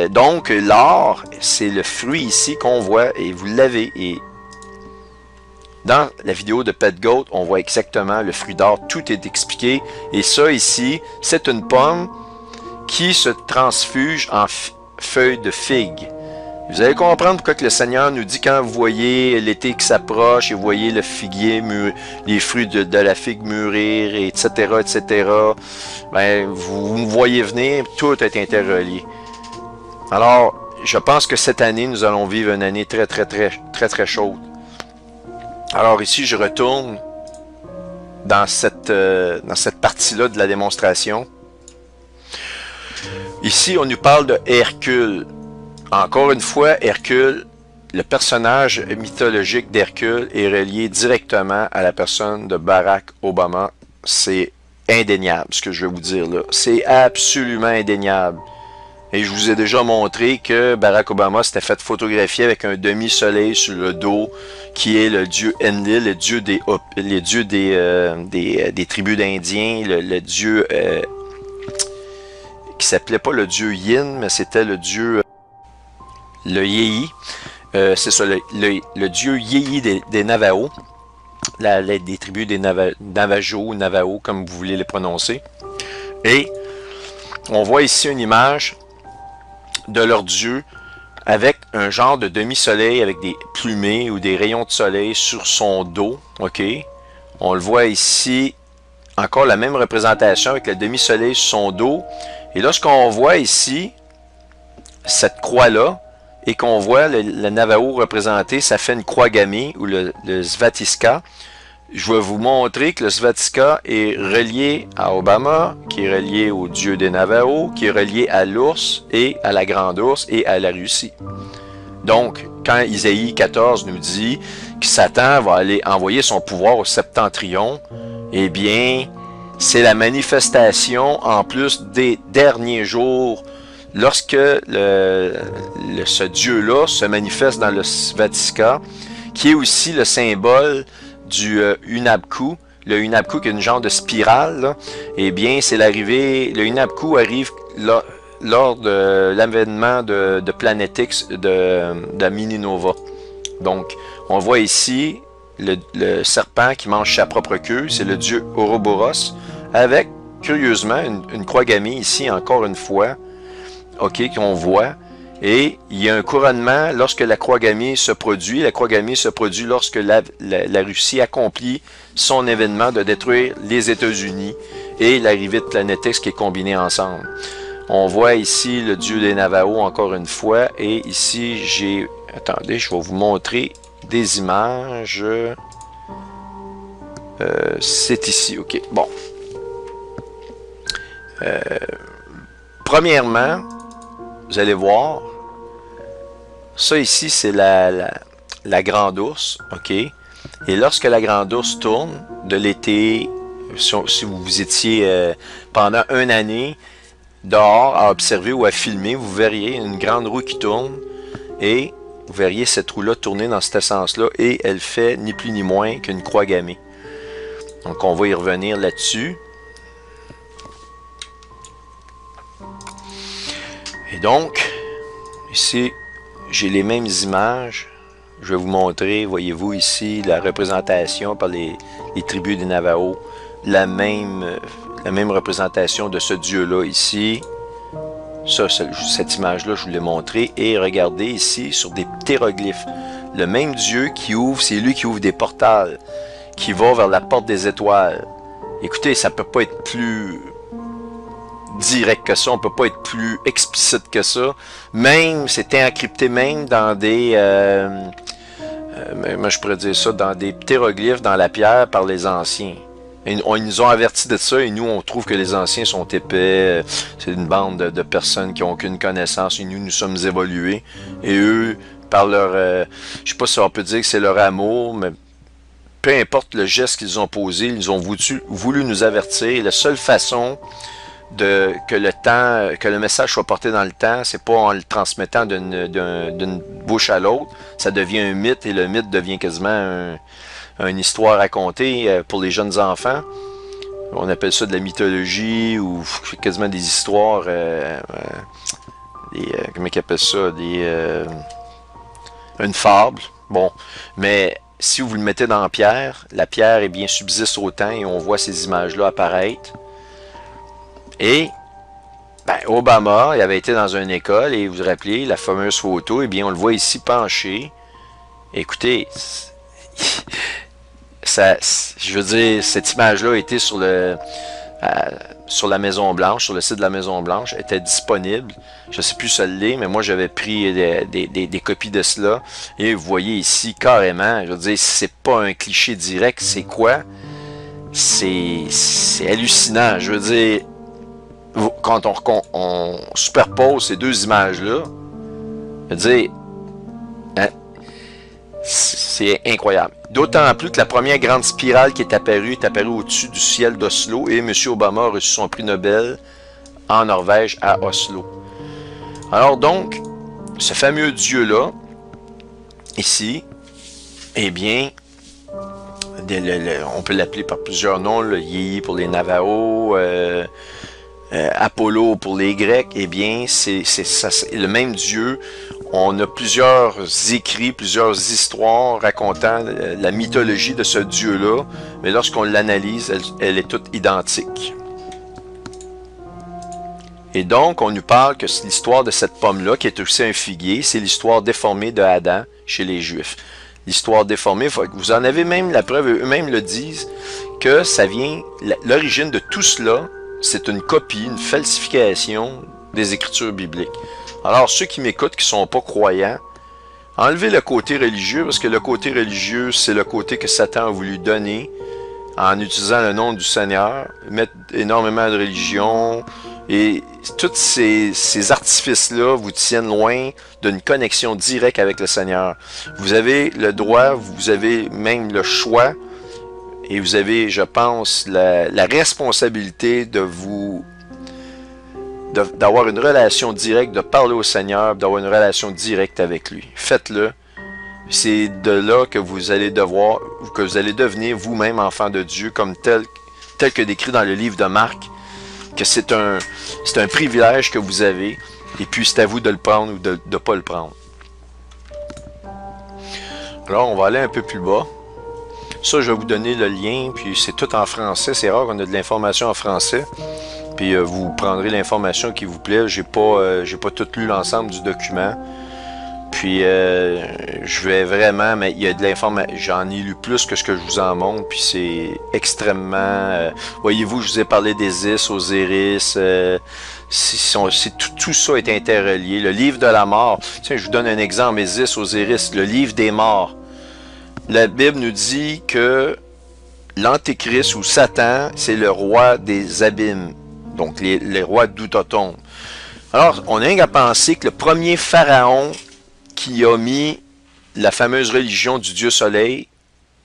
Donc, l'or, c'est le fruit ici qu'on voit, et vous l'avez. Et dans la vidéo de Pet Goat, on voit exactement le fruit d'or, tout est expliqué. Et ça ici, c'est une pomme qui se transfuge en feuilles de figue. Vous allez comprendre pourquoi que le Seigneur nous dit, quand vous voyez l'été qui s'approche et vous voyez le figuier, les fruits de la figue mûrir, etc., etc., ben, vous me voyez venir, tout est interrelié. Alors, je pense que cette année, nous allons vivre une année très, très, très, très, très chaude. Alors ici, je retourne dans cette partie-là de la démonstration. Ici, on nous parle de Hercule. Encore une fois, Hercule, le personnage mythologique d'Hercule est relié directement à la personne de Barack Obama. C'est indéniable, ce que je vais vous dire là. C'est absolument indéniable. Et je vous ai déjà montré que Barack Obama s'était fait photographier avec un demi-soleil sur le dos, qui est le dieu Enlil, le dieu des tribus d'Indiens, le dieu qui s'appelait pas le dieu Yin, mais c'était le dieu le Yéhi. C'est ça, le dieu Yéhi des Navajos, des tribus des Navajo, comme vous voulez les prononcer. Et on voit ici une image de leur dieu avec un genre de demi-soleil avec des plumées ou des rayons de soleil sur son dos. Ok, on le voit ici, encore la même représentation avec le demi-soleil sur son dos. Et lorsqu'on voit ici cette croix-là et qu'on voit le Navajo représenté, ça fait une croix gammée ou le Svastika. Je vais vous montrer que le Svastika est relié à Obama, qui est relié au dieu des Navajos, qui est relié à l'ours et à la grande ours et à la Russie. Donc, quand Isaïe 14 nous dit que Satan va aller envoyer son pouvoir au septentrion, eh bien, c'est la manifestation, en plus des derniers jours, lorsque ce dieu-là se manifeste dans le Svastika, qui est aussi le symbole du Hunabku. Le Hunabku qui est une genre de spirale, là, eh bien, c'est l'arrivée, le Hunabku arrive lors de l'avènement de Planet X de Mininova. Donc, on voit ici le serpent qui mange sa propre queue, c'est le dieu Ouroboros, avec, curieusement, une croix gammée ici, encore une fois, ok, qu'on voit. Et il y a un couronnement lorsque la croix gammée se produit. La croix gammée se produit lorsque la Russie accomplit son événement de détruire les États-Unis et l'arrivée de Planet X qui est combinée ensemble. On voit ici le dieu des Navajos encore une fois. Et ici, j'ai... Attendez, je vais vous montrer des images. C'est ici, ok. Bon. Premièrement, vous allez voir, ça ici, c'est la grande ours, ok? Et lorsque la grande ours tourne de l'été, si vous étiez pendant une année dehors à observer ou à filmer, vous verriez une grande roue qui tourne et vous verriez cette roue-là tourner dans ce sens-là et elle fait ni plus ni moins qu'une croix gammée. Donc on va y revenir là-dessus. Et donc, ici, j'ai les mêmes images. Je vais vous montrer, voyez-vous ici, la représentation par les tribus des Navajos. La même représentation de ce dieu-là ici. Ça, cette image-là, je vous l'ai montré. Et regardez ici, sur des ptéroglyphes. Le même dieu qui ouvre, c'est lui qui ouvre des portals, qui va vers la porte des étoiles. Écoutez, ça peut pas être plus direct que ça, on peut pas être plus explicite que ça. Même, c'était encrypté même dans des... moi je pourrais dire ça, dans des ptéroglyphes dans la pierre par les anciens. Et ils nous ont avertis de ça et nous on trouve que les anciens sont épais, c'est une bande de personnes qui n'ont aucune connaissance et nous sommes évolués. Et eux, par leur... je sais pas si on peut dire que c'est leur amour, mais peu importe le geste qu'ils ont posé, ils ont voulu nous avertir. Et la seule façon que le message soit porté dans le temps, c'est pas en le transmettant d'une bouche à l'autre, ça devient un mythe et le mythe devient quasiment une histoire racontée pour les jeunes enfants. On appelle ça de la mythologie ou quasiment des histoires comment ils appellent ça, une fable. Bon, mais si vous le mettez dans la pierre, eh bien, subsiste au temps et on voit ces images-là apparaître. Et ben, Obama, il avait été dans une école et vous vous rappelez, la fameuse photo, eh bien, on le voit ici penché. Écoutez, ça, je veux dire, cette image-là était sur la Maison Blanche, sur le site de la Maison Blanche, était disponible. Je ne sais plus si ça l'est, mais moi j'avais pris des copies de cela. Et vous voyez ici carrément, je veux dire, c'est pas un cliché direct, c'est quoi? C'est hallucinant. Je veux dire, quand on superpose ces deux images-là, je veux dire, hein, c'est incroyable. D'autant plus que la première grande spirale qui est apparue au-dessus du ciel d'Oslo et M. Obama a reçu son prix Nobel en Norvège à Oslo. Alors donc, ce fameux Dieu-là, ici, eh bien, on peut l'appeler par plusieurs noms, le Yéhi pour les Navajos, Apollo pour les Grecs, eh bien, c'est le même Dieu. On a plusieurs écrits, plusieurs histoires racontant la mythologie de ce Dieu-là, mais lorsqu'on l'analyse, elle est toute identique. Et donc, on nous parle que l'histoire de cette pomme-là, qui est aussi un figuier, c'est l'histoire déformée de Adam chez les Juifs. L'histoire déformée, vous en avez même la preuve, eux-mêmes le disent, que ça vient, l'origine de tout cela, c'est une copie, une falsification des Écritures bibliques. Alors, ceux qui m'écoutent, qui ne sont pas croyants, enlevez le côté religieux, parce que le côté religieux, c'est le côté que Satan a voulu donner en utilisant le nom du Seigneur, mettre énormément de religion, et tous ces artifices-là vous tiennent loin d'une connexion directe avec le Seigneur. Vous avez le droit, vous avez même le choix, et vous avez, je pense, la responsabilité d'avoir une relation directe, de parler au Seigneur, d'avoir une relation directe avec lui. Faites-le. C'est de là que vous allez devenir vous-même enfant de Dieu, comme tel que décrit dans le livre de Marc, que c'est un privilège que vous avez, et puis c'est à vous de le prendre ou de ne pas le prendre. Alors, on va aller un peu plus bas. Ça, je vais vous donner le lien, puis c'est tout en français. C'est rare qu'on ait de l'information en français. Puis vous prendrez l'information qui vous plaît. J'ai pas tout lu l'ensemble du document. Puis je vais vraiment, mais il y a de l'information. J'en ai lu plus que ce que je vous en montre. Puis c'est extrêmement. Voyez-vous, je vous ai parlé d'Isis, Osiris. Tout ça est interrelié. Le livre de la mort. Tiens, je vous donne un exemple. Isis, Osiris, le livre des morts. La Bible nous dit que l'Antéchrist ou Satan, c'est le roi des abîmes. Donc, les rois d'outre-tombe. Alors, on a qu'à penser que le premier pharaon qui a mis la fameuse religion du Dieu Soleil,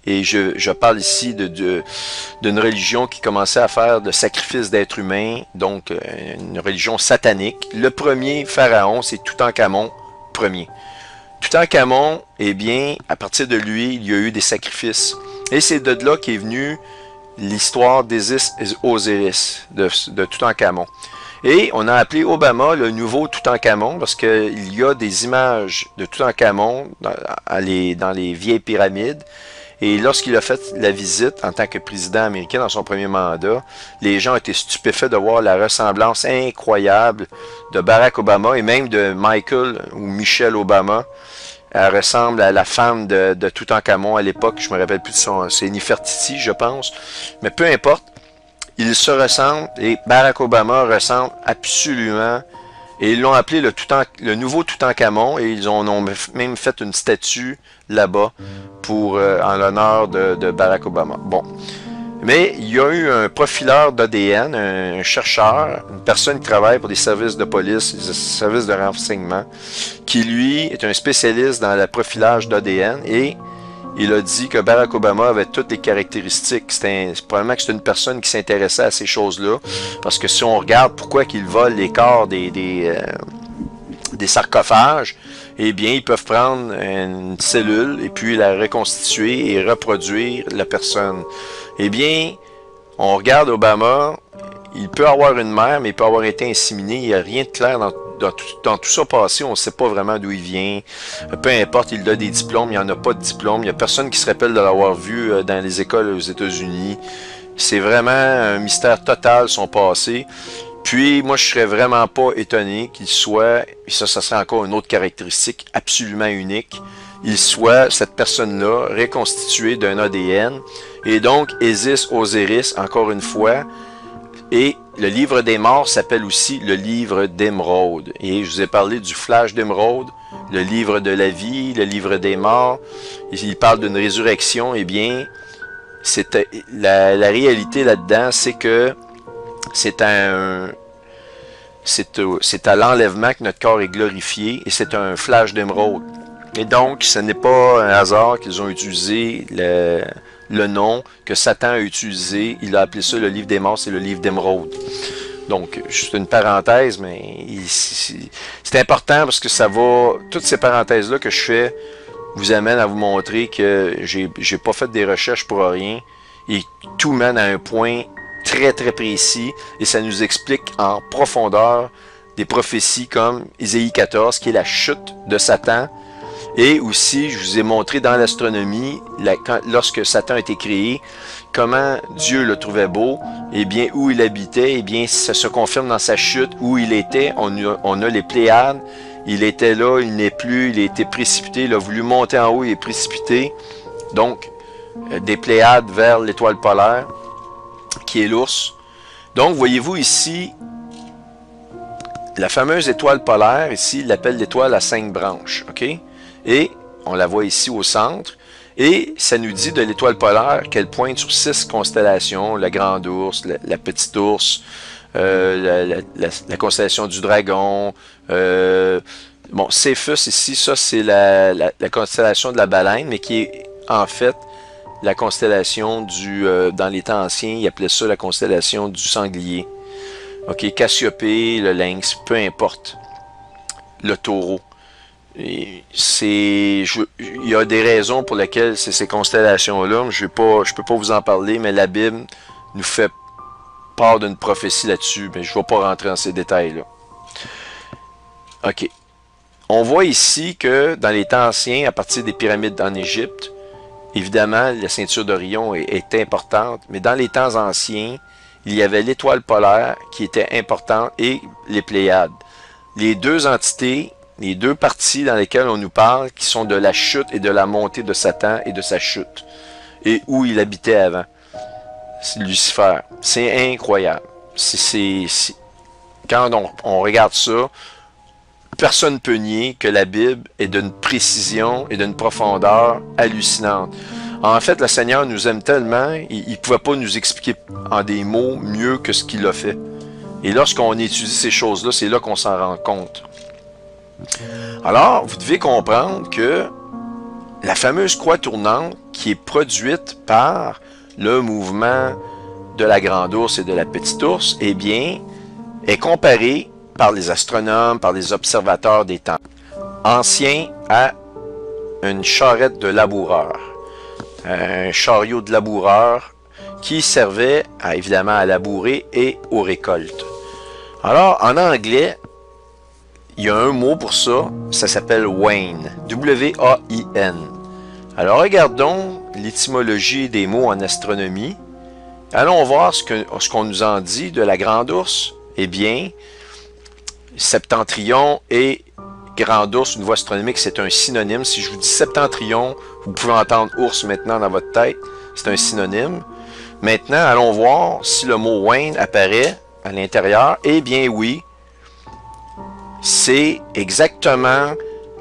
et je parle ici d'une religion qui commençait à faire de sacrifices d'êtres humains, donc une religion satanique. Le premier pharaon, c'est Toutankhamon Ier. Toutankhamon, eh bien, à partir de lui, il y a eu des sacrifices. Et c'est de là qu'est venue l'histoire d'Isis et Osiris, de Toutankhamon. Et on a appelé Obama le nouveau Toutankhamon parce qu'il y a des images de Toutankhamon dans les vieilles pyramides. Et lorsqu'il a fait la visite en tant que président américain dans son premier mandat, les gens étaient stupéfaits de voir la ressemblance incroyable de Barack Obama et même de Michael ou Michelle Obama. Elle ressemble à la femme de Toutankhamon à l'époque, je me rappelle plus de son... C'est Nefertiti, je pense. Mais peu importe, ils se ressemblent et Barack Obama ressemble absolument. Et ils l'ont appelé le nouveau Toutankhamon et ils ont même fait une statue là-bas en l'honneur de Barack Obama. Bon. Mais il y a eu un profileur d'ADN, un chercheur, une personne qui travaille pour des services de police, des services de renseignement, qui lui est un spécialiste dans le profilage d'ADN et il a dit que Barack Obama avait toutes les caractéristiques. Probablement que c'est une personne qui s'intéressait à ces choses-là, parce que si on regarde pourquoi il vole les corps des sarcophages, eh bien, ils peuvent prendre une cellule et puis la reconstituer et reproduire la personne. Eh bien, On regarde Obama, il peut avoir une mère, mais il peut avoir été inséminé. Il n'y a rien de clair dans tout ça passé. On ne sait pas vraiment d'où il vient. Peu importe, il a des diplômes, il n'y en a pas de diplôme. Il n'y a personne qui se rappelle de l'avoir vu dans les écoles aux États-Unis. C'est vraiment un mystère total, son passé. Puis, moi, je serais vraiment pas étonné qu'il soit, et ça serait encore une autre caractéristique absolument unique, il soit, cette personne-là, reconstituée d'un ADN. Et donc, Isis Osiris, encore une fois, et le livre des morts s'appelle aussi le livre d'Émeraude. Et je vous ai parlé du flash d'Émeraude, le livre de la vie, le livre des morts. Il parle d'une résurrection. Eh bien, la réalité là-dedans, c'est que c'est à l'enlèvement que notre corps est glorifié et c'est un flash d'émeraude. Et donc, ce n'est pas un hasard qu'ils ont utilisé le nom que Satan a utilisé. Il a appelé ça le livre des morts, c'est le livre d'émeraude. Donc, juste une parenthèse, mais c'est important parce que ça va... Toutes ces parenthèses-là que je fais vous amènent à vous montrer que j'ai pas fait des recherches pour rien. Et tout mène à un point très très précis et ça nous explique en profondeur des prophéties comme Ésaïe 14 qui est la chute de Satan et aussi je vous ai montré dans l'astronomie lorsque Satan a été créé comment Dieu le trouvait beau et bien où il habitait et bien ça se confirme dans sa chute où il était. On a les Pléiades, il était là, il n'est plus, il a été précipité, il a voulu monter en haut, il est précipité, donc des Pléiades vers l'étoile polaire qui est l'ours. Donc, voyez-vous ici, la fameuse étoile polaire, ici, il l'appelle l'étoile à 5 branches, ok? Et on la voit ici au centre, et ça nous dit de l'étoile polaire qu'elle pointe sur 6 constellations, la grande ours, la petite ours, la constellation du dragon, bon, Céphus ici, ça c'est la constellation de la baleine, mais qui est en fait la constellation dans les temps anciens, ils appelaient ça la constellation du sanglier. Ok, Cassiopée, le lynx, peu importe. Le taureau. Il y a des raisons pour lesquelles c'est ces constellations-là. Je peux pas vous en parler, mais la Bible nous fait part d'une prophétie là-dessus, mais je ne vais pas rentrer dans ces détails-là. Ok. On voit ici que dans les temps anciens, à partir des pyramides en Égypte, évidemment, la ceinture d'Orion est importante, mais dans les temps anciens, il y avait l'étoile polaire qui était importante et les Pléiades. Les deux entités, les deux parties dans lesquelles on nous parle, qui sont de la chute et de la montée de Satan et de sa chute, et où il habitait avant. C'est Lucifer. C'est incroyable. Quand on regarde ça, personne ne peut nier que la Bible est d'une précision et d'une profondeur hallucinante. En fait, le Seigneur nous aime tellement, il ne pouvait pas nous expliquer en des mots mieux que ce qu'il a fait. Et lorsqu'on étudie ces choses-là, c'est là qu'on s'en rend compte. Alors, vous devez comprendre que la fameuse croix tournante qui est produite par le mouvement de la grande ours et de la petite ours, eh bien, est comparée par les astronomes, par les observateurs des temps anciens à une charrette de laboureur, un chariot de laboureur qui servait évidemment à labourer et aux récoltes. Alors, en anglais, il y a un mot pour ça, ça s'appelle Wain, W-A-I-N. Alors, regardons l'étymologie des mots en astronomie. Allons voir ce qu'on nous en dit de la grande ours. Eh bien, septentrion et grand ours, au niveau astronomique, c'est un synonyme. Si je vous dis septentrion, vous pouvez entendre ours maintenant dans votre tête. C'est un synonyme. Maintenant, allons voir si le mot Wayne apparaît à l'intérieur. Eh bien oui, c'est exactement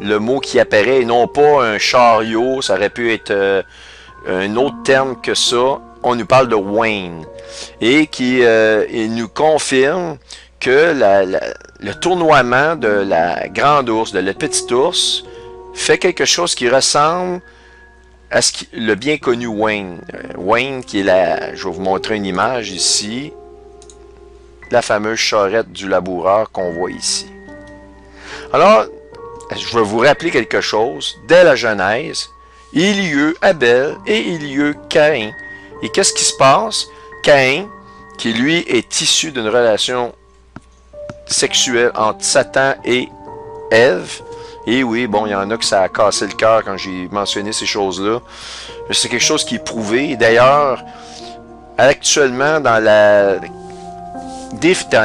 le mot qui apparaît et non pas un chariot. Ça aurait pu être un autre terme que ça. On nous parle de Wayne et qui il nous confirme que le tournoiement de la grande ours, de la petite ours, fait quelque chose qui ressemble à le bien connu Wayne. Wayne qui est je vais vous montrer une image ici, la fameuse charrette du laboureur qu'on voit ici. Alors, je vais vous rappeler quelque chose. Dès la Genèse, il y eut Abel et il y eut Caïn. Et qu'est-ce qui se passe? Caïn, qui lui est issu d'une relation sexuelle entre Satan et Ève. Et oui, bon, il y en a que ça a cassé le cœur quand j'ai mentionné ces choses-là. C'est quelque chose qui est prouvé. D'ailleurs, actuellement, dans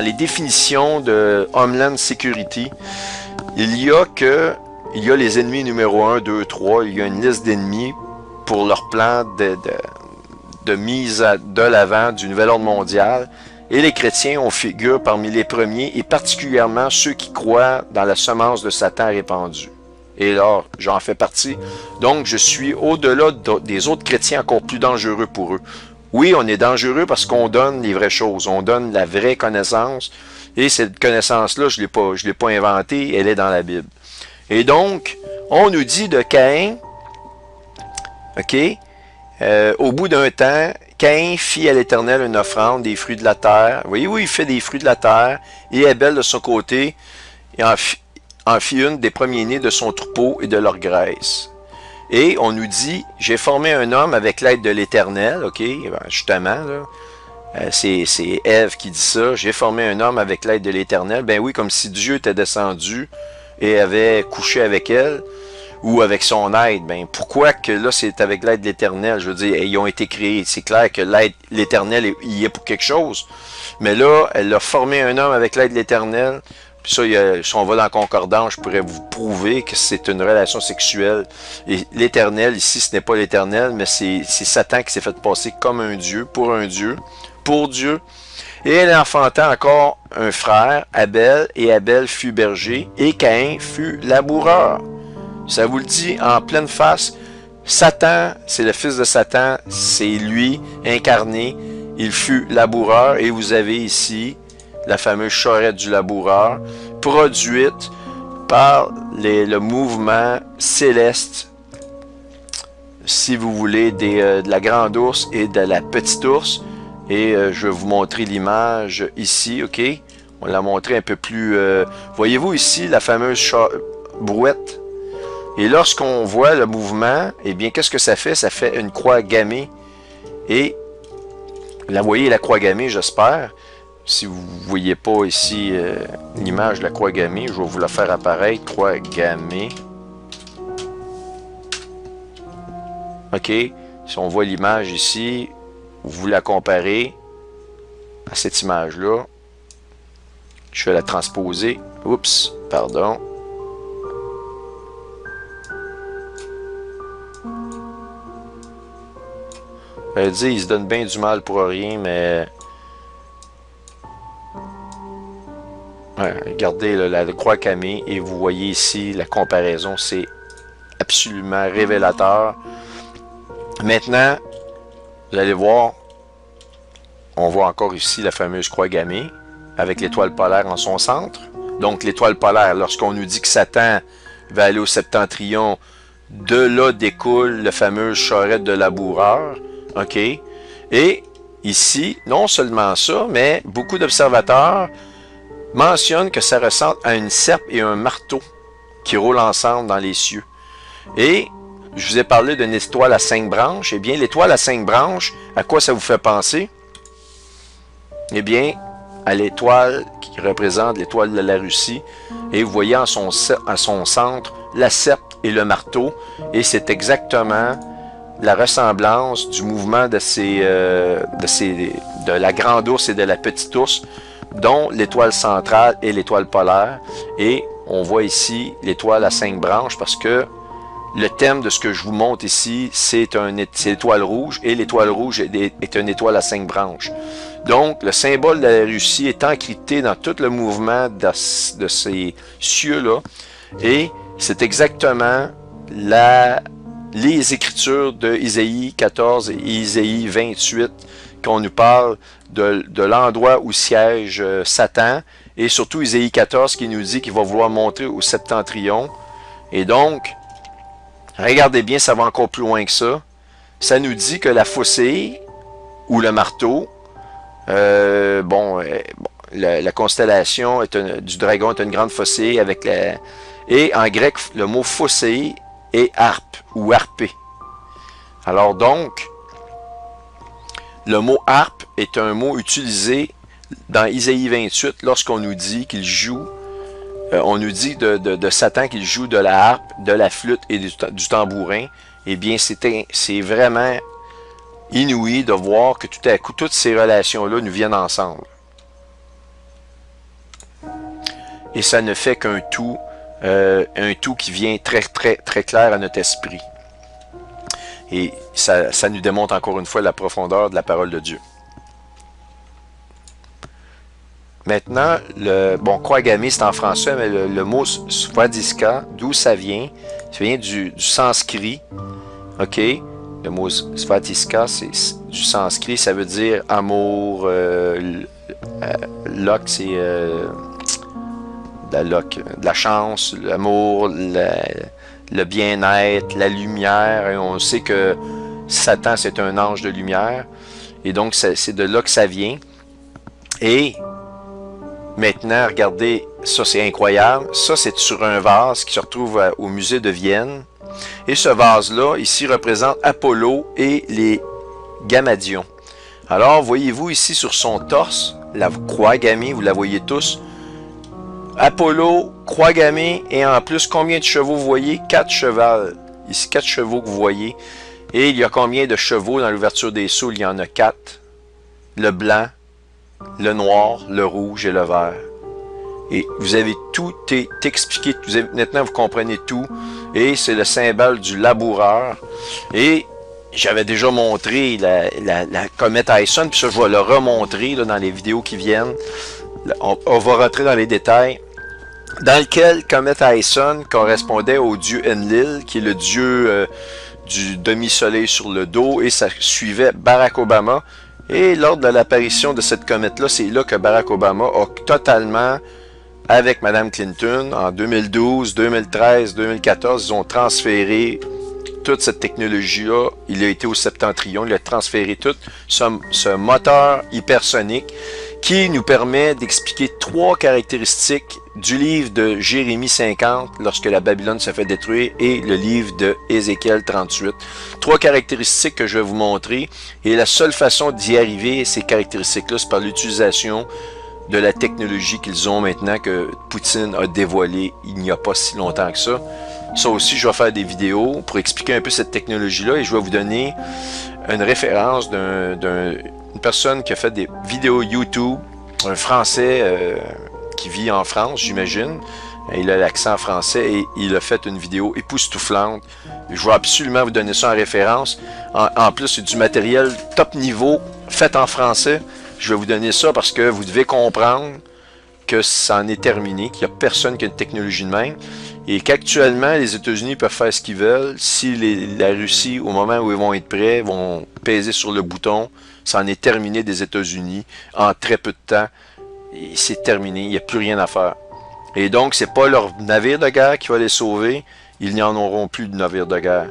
les définitions de Homeland Security, il y a les ennemis numéro 1, 2, 3. Il y a une liste d'ennemis pour leur plan de mise de l'avant du nouvel ordre mondial. Et les chrétiens ont figure parmi les premiers, et particulièrement ceux qui croient dans la semence de Satan répandue. Et là, j'en fais partie. Donc, je suis au-delà des autres chrétiens encore plus dangereux pour eux. Oui, on est dangereux parce qu'on donne les vraies choses. On donne la vraie connaissance. Et cette connaissance-là, je l'ai pas inventée, elle est dans la Bible. Et donc, on nous dit de Caïn, OK, au bout d'un temps, Caïn fit à l'Éternel une offrande des fruits de la terre. Voyez-vous, il fait des fruits de la terre. Et Abel, de son côté, en fit une des premiers-nés de son troupeau et de leur graisse. Et on nous dit, j'ai formé un homme avec l'aide de l'Éternel. OK, justement, là, c'est Ève qui dit ça. J'ai formé un homme avec l'aide de l'Éternel. Ben oui, comme si Dieu était descendu et avait couché avec elle. Ou avec son aide, ben pourquoi que là c'est avec l'aide de l'Éternel? Je veux dire, ils ont été créés. C'est clair que l'aide l'Éternel y est pour quelque chose. Mais là, elle a formé un homme avec l'aide de l'Éternel. Puis ça, si on va dans la concordance, je pourrais vous prouver que c'est une relation sexuelle. Et l'Éternel, ici, ce n'est pas l'Éternel, mais c'est Satan qui s'est fait passer comme un Dieu, pour Dieu. Et elle enfanta encore un frère, Abel, et Abel fut berger, et Caïn fut laboureur. Ça vous le dit en pleine face. Satan, c'est le fils de Satan, c'est lui, incarné. Il fut laboureur, et vous avez ici la fameuse charrette du laboureur, produite par le mouvement céleste, si vous voulez, de la grande ours et de la petite ours. Et je vais vous montrer l'image ici, OK? On l'a montré un peu plus... voyez-vous ici la fameuse brouette? Et lorsqu'on voit le mouvement, eh bien, qu'est-ce que ça fait? Ça fait une croix gammée. Et, vous voyez la croix gammée, j'espère. Si vous ne voyez pas ici l'image de la croix gammée, je vais vous la faire apparaître. Croix gammée. OK. Si on voit l'image ici, vous la comparez à cette image-là. Je vais la transposer. Oups, pardon. Elle dit, il se donne bien du mal pour rien, mais... Ouais, regardez là, la croix gammée et vous voyez ici la comparaison, c'est absolument révélateur. Maintenant, vous allez voir, on voit encore ici la fameuse croix gammée avec l'étoile polaire en son centre. Donc l'étoile polaire, lorsqu'on nous dit que Satan va aller au septentrion, de là découle le fameux charrette de laboureur. OK? Et ici, non seulement ça, mais beaucoup d'observateurs mentionnent que ça ressemble à une serpe et un marteau qui roulent ensemble dans les cieux. Et je vous ai parlé d'une étoile à 5 branches. Eh bien, l'étoile à 5 branches, à quoi ça vous fait penser? Eh bien, à l'étoile qui représente l'étoile de la Russie. Et vous voyez à son centre la serpe et le marteau. Et c'est exactement la ressemblance du mouvement de la grande ours et de la petite ours, dont l'étoile centrale est l'étoile polaire. Et on voit ici l'étoile à 5 branches parce que le thème de ce que je vous montre ici, c'est l'étoile rouge, et l'étoile rouge est une étoile à 5 branches. Donc, le symbole de la Russie est encrypté dans tout le mouvement de ces cieux-là, et c'est exactement les écritures de Isaïe 14 et Isaïe 28 qu'on nous parle de l'endroit où siège Satan, et surtout Isaïe 14 qui nous dit qu'il va vouloir montrer au septentrion. Et donc, regardez bien, ça va encore plus loin que ça. Ça nous dit que la faucille ou le marteau, la constellation du dragon est une grande faucille avec et en grec, le mot faucille est harpe ou harpé. Alors donc, Le mot harpe est un mot utilisé dans Isaïe 28 lorsqu'on nous dit qu'il joue, on nous dit de Satan qu'il joue de la harpe, de la flûte et du tambourin. Eh bien, c'est vraiment inouï de voir que tout à coup, toutes ces relations-là nous viennent ensemble. Et ça ne fait qu'un tout qui vient très, très, très clair à notre esprit. Et ça nous démontre encore une fois la profondeur de la parole de Dieu. Maintenant, Kwagami, c'est en français, mais le mot Svadiska, d'où ça vient? Ça vient du sanskrit. OK? Le mot Svadiska, c'est du sanskrit, ça veut dire amour. Lok, c'est de la chance, l'amour, le bien-être, la lumière. Et on sait que Satan, c'est un ange de lumière. Et donc, c'est de là que ça vient. Et maintenant, regardez, ça c'est incroyable. Ça, c'est sur un vase qui se retrouve au musée de Vienne. Et ce vase-là, ici, représente Apollo et les Gamadions. Alors, voyez-vous ici sur son torse, la croix gammée, vous la voyez tous. Apollo, croix gammée, et en plus, combien de chevaux vous voyez? 4 chevaux. Ici, 4 chevaux que vous voyez. Et il y a combien de chevaux dans l'ouverture des sceaux? Il y en a 4. Le blanc, le noir, le rouge et le vert. Et vous avez tout expliqué. Maintenant, vous comprenez tout. Et c'est le symbole du laboureur. Et j'avais déjà montré la comète Ison, puis ça, je vais le remontrer là, dans les vidéos qui viennent. On va rentrer dans les détails. Dans lequel comète Ison correspondait au dieu Enlil, qui est le dieu du demi-soleil sur le dos, et ça suivait Barack Obama. Et lors de l'apparition de cette comète-là, c'est là que Barack Obama a totalement, avec Mme Clinton, en 2012, 2013, 2014, ils ont transféré toute cette technologie-là. Il a été au septentrion, il a transféré tout ce moteur hypersonique qui nous permet d'expliquer 3 caractéristiques du livre de Jérémie 50, lorsque la Babylone se fait détruire, et le livre de Ézéchiel 38. 3 caractéristiques que je vais vous montrer, et la seule façon d'y arriver, ces caractéristiques-là, c'est par l'utilisation de la technologie qu'ils ont maintenant, que Poutine a dévoilé il n'y a pas si longtemps que ça. Ça aussi, je vais faire des vidéos pour expliquer un peu cette technologie-là, et je vais vous donner une référence d'une personne qui a fait des vidéos YouTube, un Français qui vit en France, j'imagine. Il a l'accent français et il a fait une vidéo époustouflante. Je vais absolument vous donner ça en référence. En plus, c'est du matériel top niveau, fait en français. Je vais vous donner ça parce que vous devez comprendre que ça en est terminé, qu'il n'y a personne qui a une technologie de même. Et qu'actuellement, les États-Unis peuvent faire ce qu'ils veulent. Si la Russie, au moment où ils vont être prêts, vont peser sur le bouton, ça en est terminé des États-Unis en très peu de temps. C'est terminé, il n'y a plus rien à faire. Et donc, c'est pas leur navire de guerre qui va les sauver. Ils n'y en auront plus de navire de guerre.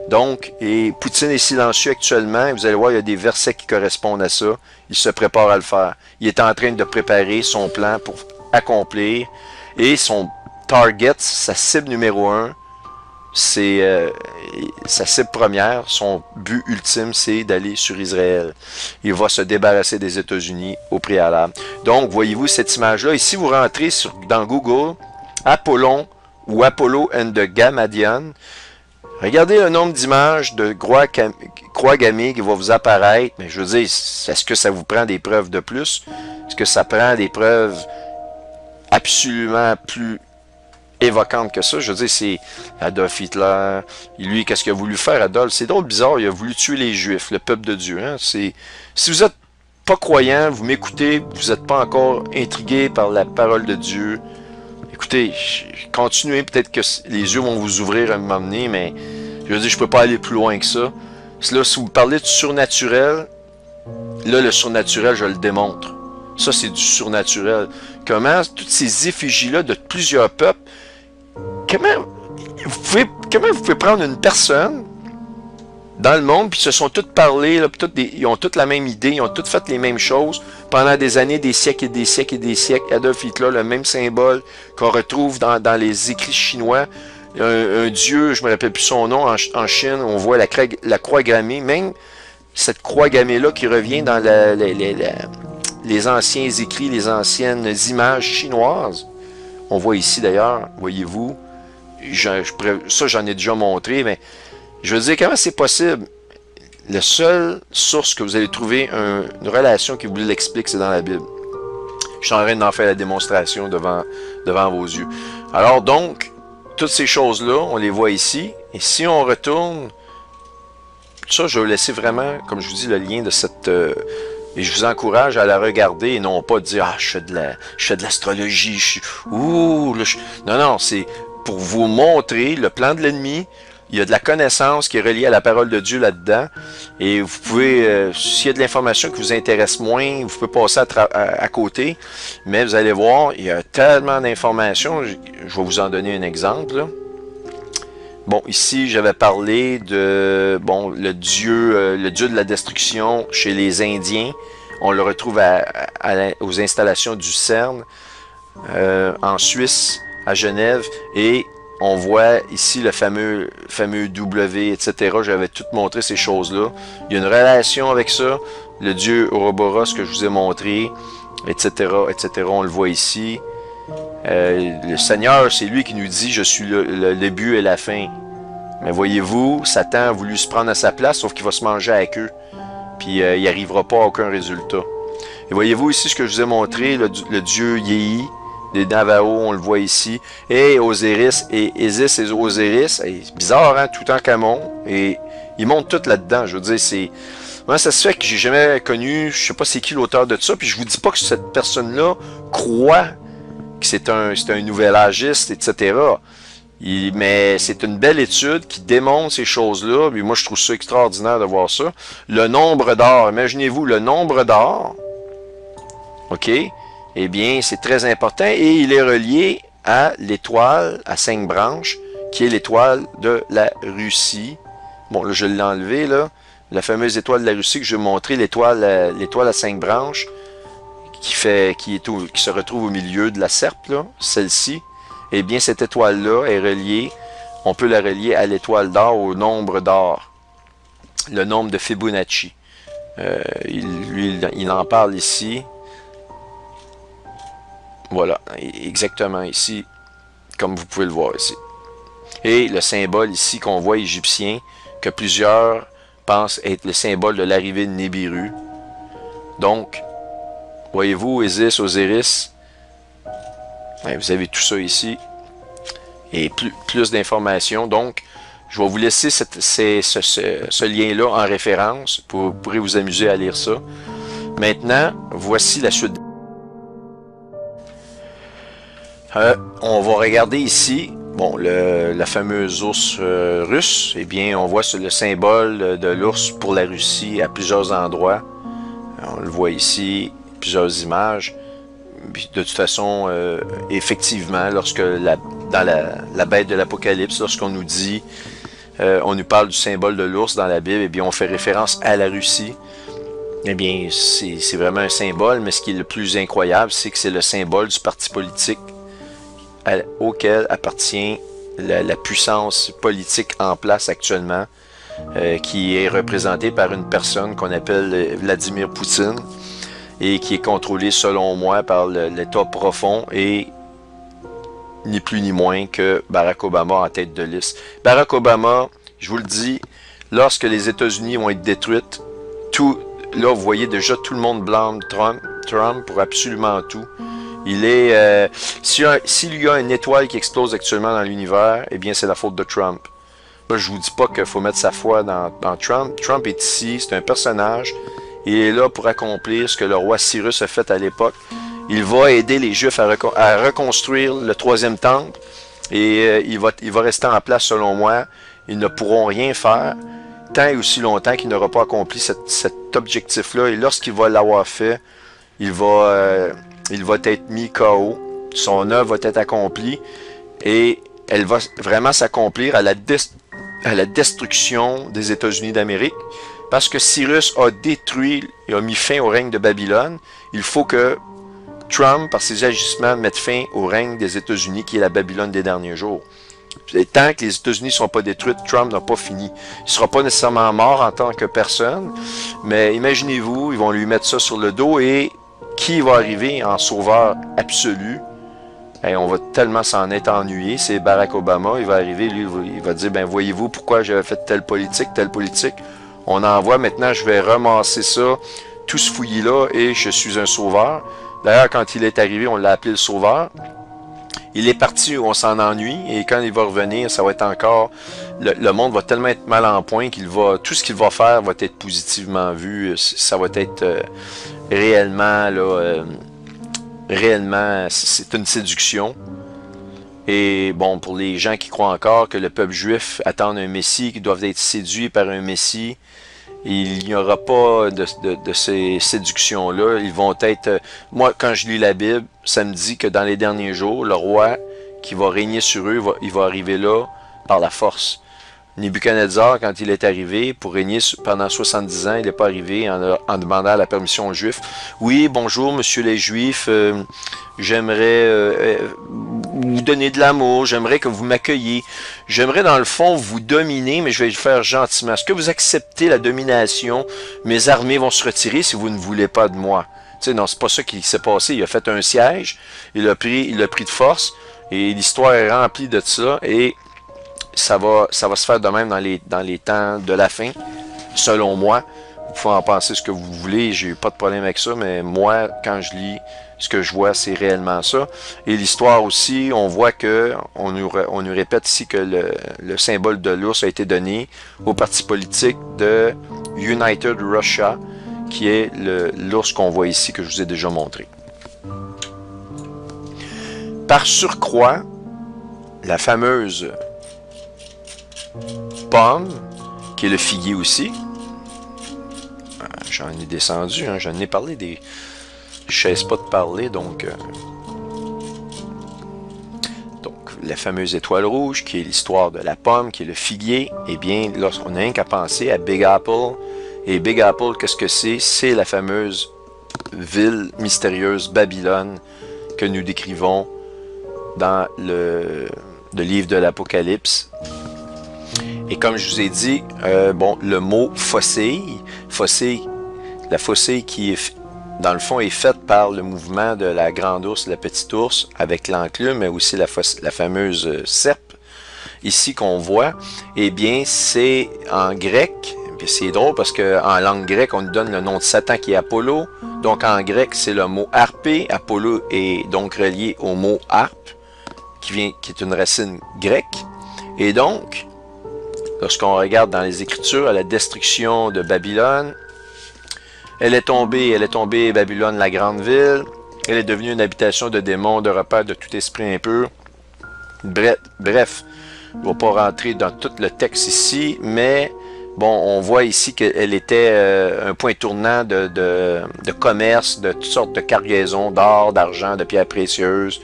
Donc, et Poutine est silencieux actuellement. Vous allez voir, il y a des versets qui correspondent à ça. Il se prépare à le faire. Il est en train de préparer son plan pour accomplir. Et son target, sa cible numéro 1, c'est sa cible première, son but ultime, c'est d'aller sur Israël. Il va se débarrasser des États-Unis au préalable. Donc, voyez-vous cette image-là. Ici, vous rentrez dans Google, Apollon ou Apollo and the Gamadian. Regardez le nombre d'images de croix gammée qui va vous apparaître. Mais je veux dire, est-ce que ça vous prend des preuves de plus? Est-ce que ça prend des preuves absolument plus évoquante que ça? Je veux dire, c'est Adolf Hitler. Lui, qu'est-ce qu'il a voulu faire, Adolf? C'est drôle, bizarre, il a voulu tuer les Juifs, le peuple de Dieu. Hein? Si vous n'êtes pas croyant, vous m'écoutez, vous n'êtes pas encore intrigué par la parole de Dieu, écoutez, continuez, peut-être que les yeux vont vous ouvrir à un moment donné, mais je veux dire, je peux pas aller plus loin que ça. Là, si vous parlez du surnaturel, là, le surnaturel, je le démontre. Ça, c'est du surnaturel. Comment toutes ces effigies-là de plusieurs peuples, comment vous pouvez prendre une personne dans le monde, puis ils se sont tous parlé, là, ils ont toutes la même idée, ils ont toutes fait les mêmes choses pendant des années, des siècles et des siècles et des siècles. Adolf Hitler, le même symbole qu'on retrouve dans les écrits chinois. Un dieu, je me rappelle plus son nom, en Chine, on voit la croix gammée. Même cette croix gammée-là qui revient dans les anciens écrits, les anciennes images chinoises. On voit ici d'ailleurs, voyez-vous, ça j'en ai déjà montré, mais je veux dire, comment c'est possible? La seule source que vous allez trouver une relation qui vous l'explique, c'est dans la Bible. Je suis en train d'en faire la démonstration devant vos yeux. Alors donc, toutes ces choses-là, on les voit ici. Et si on retourne, ça, je vais vous laisser vraiment, comme je vous dis, le lien de cette... et je vous encourage à la regarder et non pas dire « Ah, je fais de l'astrologie, ouh, là, non, non, c'est pour vous montrer le plan de l'ennemi. Il y a de la connaissance qui est reliée à la parole de Dieu là-dedans. Et vous pouvez, s'il y a de l'information qui vous intéresse moins, vous pouvez passer à côté. Mais vous allez voir, il y a tellement d'informations. Je vais vous en donner un exemple, là. Bon, ici, j'avais parlé de le dieu de la destruction chez les Indiens. On le retrouve aux installations du CERN en Suisse, à Genève. Et on voit ici le fameux W, etc. J'avais tout montré ces choses-là. Il y a une relation avec ça. Le dieu Ouroboros que je vous ai montré, etc., etc. On le voit ici. Le Seigneur, c'est lui qui nous dit « Je suis le début et la fin ». Mais voyez-vous, Satan a voulu se prendre à sa place, sauf qu'il va se manger avec eux. Puis il n'arrivera pas à aucun résultat. Et voyez-vous ici ce que je vous ai montré, le dieu Yéhi, des Navajos, on le voit ici. Et Osiris, et Isis et Osiris, c'est bizarre, hein, Toutankhamon. Et ils montent tout là-dedans, je veux dire, c'est... Moi, ça se fait que j'ai jamais connu, je sais pas c'est qui l'auteur de ça, puis je vous dis pas que cette personne-là croit que c'est un nouvel âgiste, etc. Mais c'est une belle étude qui démontre ces choses-là, puis moi je trouve ça extraordinaire de voir ça. Le nombre d'or, imaginez-vous le nombre d'or, ok, eh bien c'est très important, et il est relié à l'étoile à 5 branches, qui est l'étoile de la Russie. Bon, là je l'ai enlevé, là. La fameuse étoile de la Russie que je vais vous montrer, l'étoile à 5 branches, qui se retrouve au milieu de la serpe, là, celle-ci. Eh bien, cette étoile-là est reliée, on peut la relier à l'étoile d'or, au nombre d'or, le nombre de Fibonacci. Il en parle ici. Voilà, exactement ici, comme vous pouvez le voir ici. Et le symbole ici qu'on voit égyptien, que plusieurs pensent être le symbole de l'arrivée de Nibiru. Donc, voyez-vous, Isis, Osiris, vous avez tout ça ici. Et plus d'informations. Donc, je vais vous laisser ce lien-là en référence. Vous pourrez vous amuser à lire ça. Maintenant, voici la suite. On va regarder ici, bon, la fameuse ours russe. Eh bien, on voit le symbole de l'ours pour la Russie à plusieurs endroits. On le voit ici, plusieurs images. De toute façon, effectivement, lorsque dans la bête de l'Apocalypse, lorsqu'on nous dit, on nous parle du symbole de l'ours dans la Bible, eh bien, on fait référence à la Russie. Eh bien, c'est vraiment un symbole, mais ce qui est le plus incroyable, c'est que c'est le symbole du parti politique auquel appartient la puissance politique en place actuellement, qui est représentée par une personne qu'on appelle Vladimir Poutine, et qui est contrôlé, selon moi, par l'État profond et ni plus ni moins que Barack Obama en tête de liste. Barack Obama, je vous le dis, lorsque les États-Unis vont être détruites, là, vous voyez déjà, tout le monde blâme Trump pour absolument tout. Il est, s'il y a une étoile qui explose actuellement dans l'univers, eh bien, c'est la faute de Trump. Là, je vous dis pas qu'il faut mettre sa foi dans Trump. Trump est ici, c'est un personnage. Il est là pour accomplir ce que le roi Cyrus a fait à l'époque. Il va aider les Juifs à reconstruire le 3e temple. Et il va rester en place, selon moi. Ils ne pourront rien faire tant et aussi longtemps qu'il n'aura pas accompli cet objectif-là. Et lorsqu'il va l'avoir fait, il va être mis KO. Son œuvre va être accomplie. Et elle va vraiment s'accomplir à la destruction des États-Unis d'Amérique. Parce que Cyrus a détruit et a mis fin au règne de Babylone, il faut que Trump, par ses agissements, mette fin au règne des États-Unis, qui est la Babylone des derniers jours. Et tant que les États-Unis ne sont pas détruits, Trump n'a pas fini. Il ne sera pas nécessairement mort en tant que personne, mais imaginez-vous, ils vont lui mettre ça sur le dos et qui va arriver en sauveur absolu? Et on va tellement s'en être ennuyé. C'est Barack Obama, il va arriver, lui, il va dire, ben voyez-vous pourquoi j'avais fait telle politique. On envoie, maintenant je vais ramasser ça, tout ce fouillis-là, et je suis un sauveur. D'ailleurs, quand il est arrivé, on l'a appelé le sauveur. Il est parti où on s'en ennuie, et quand il va revenir, ça va être encore... Le monde va tellement être mal en point qu'il va... Tout ce qu'il va faire va être positivement vu. Ça va être réellement, là... réellement, c'est une séduction. Et bon, pour les gens qui croient encore que le peuple juif attend un Messie, qu'ils doivent être séduits par un Messie, il n'y aura pas de ces séductions-là. Ils vont être... Moi, quand je lis la Bible, ça me dit que dans les derniers jours, le roi qui va régner sur eux, il va arriver là par la force. Nebuchadnezzar, quand il est arrivé, pour régner pendant 70 ans, il n'est pas arrivé en demandant la permission aux Juifs. Oui, bonjour, monsieur les Juifs, j'aimerais vous donner de l'amour, j'aimerais que vous m'accueilliez, j'aimerais dans le fond vous dominer, mais je vais le faire gentiment. Est-ce que vous acceptez la domination? Mes armées vont se retirer si vous ne voulez pas de moi. Tu sais, non, c'est pas ça qui s'est passé. Il a fait un siège, il l'a pris de force, et l'histoire est remplie de ça, et ça va se faire de même dans les temps de la fin, selon moi. Vous pouvez en penser ce que vous voulez, j'ai pas de problème avec ça, mais moi, quand je lis, ce que je vois, c'est réellement ça. Et l'histoire aussi, on voit que, on nous répète ici que le symbole de l'ours a été donné au parti politique de United Russia, qui est l'ours qu'on voit ici, que je vous ai déjà montré. Par surcroît, la fameuse pomme, qui est le figuier aussi. J'en ai descendu, hein, j'en ai parlé des... Je ne cesse pas de parler, donc la fameuse étoile rouge, qui est l'histoire de la pomme, qui est le figuier, eh bien, lorsqu'on n'a rien qu'à penser à Big Apple, et Big Apple, qu'est-ce que c'est? C'est la fameuse ville mystérieuse Babylone que nous décrivons dans le livre de l'Apocalypse. Et comme je vous ai dit, bon, le mot faucille, la faucille qui est, dans le fond, est faite par le mouvement de la grande ours, la petite ours, avec l'enclume, mais aussi la fameuse serpe, ici qu'on voit, eh bien, c'est en grec, puis c'est drôle parce qu'en langue grecque, on nous donne le nom de Satan qui est Apollo, donc en grec, c'est le mot harpé, Apollo est donc relié au mot harpe, qui est une racine grecque, et donc, lorsqu'on regarde dans les Écritures, à la destruction de Babylone, elle est tombée, Babylone, la grande ville. Elle est devenue une habitation de démons, de repères de tout esprit impur. Bref, je ne vais pas rentrer dans tout le texte ici, mais bon, on voit ici qu'elle était un point tournant de commerce, de toutes sortes de cargaisons d'or, d'argent, de pierres précieuses,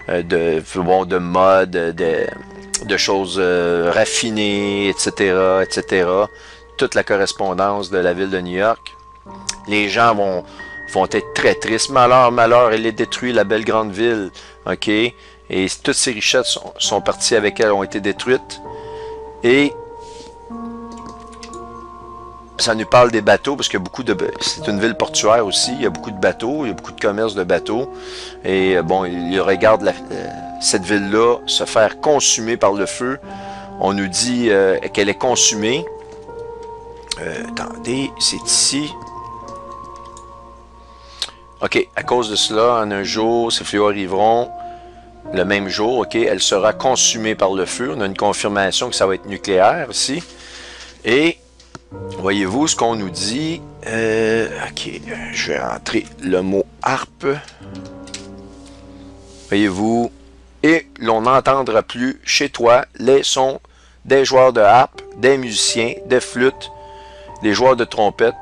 de mode, de choses raffinées, etc., etc. Toute la correspondance de la ville de New York. Les gens vont être très tristes. Malheur, malheur, elle est détruite, la belle grande ville. OK? Et toutes ces richesses sont parties avec elle, ont été détruites. Et ça nous parle des bateaux, parce qu'il y a beaucoup de... C'est une ville portuaire aussi, il y a beaucoup de bateaux, il y a beaucoup de commerce de bateaux. Et bon, il regarde cette ville-là se faire consumer par le feu. On nous dit qu'elle est consumée. Attendez, c'est ici. OK, à cause de cela, en un jour, ces fléaux arriveront le même jour, OK, elle sera consumée par le feu. On a une confirmation que ça va être nucléaire ici. Et, voyez-vous ce qu'on nous dit? OK, je vais entrer le mot harpe. Voyez-vous? Et l'on n'entendra plus chez toi les sons des joueurs de harpe, des musiciens, des flûtes, des joueurs de trompette.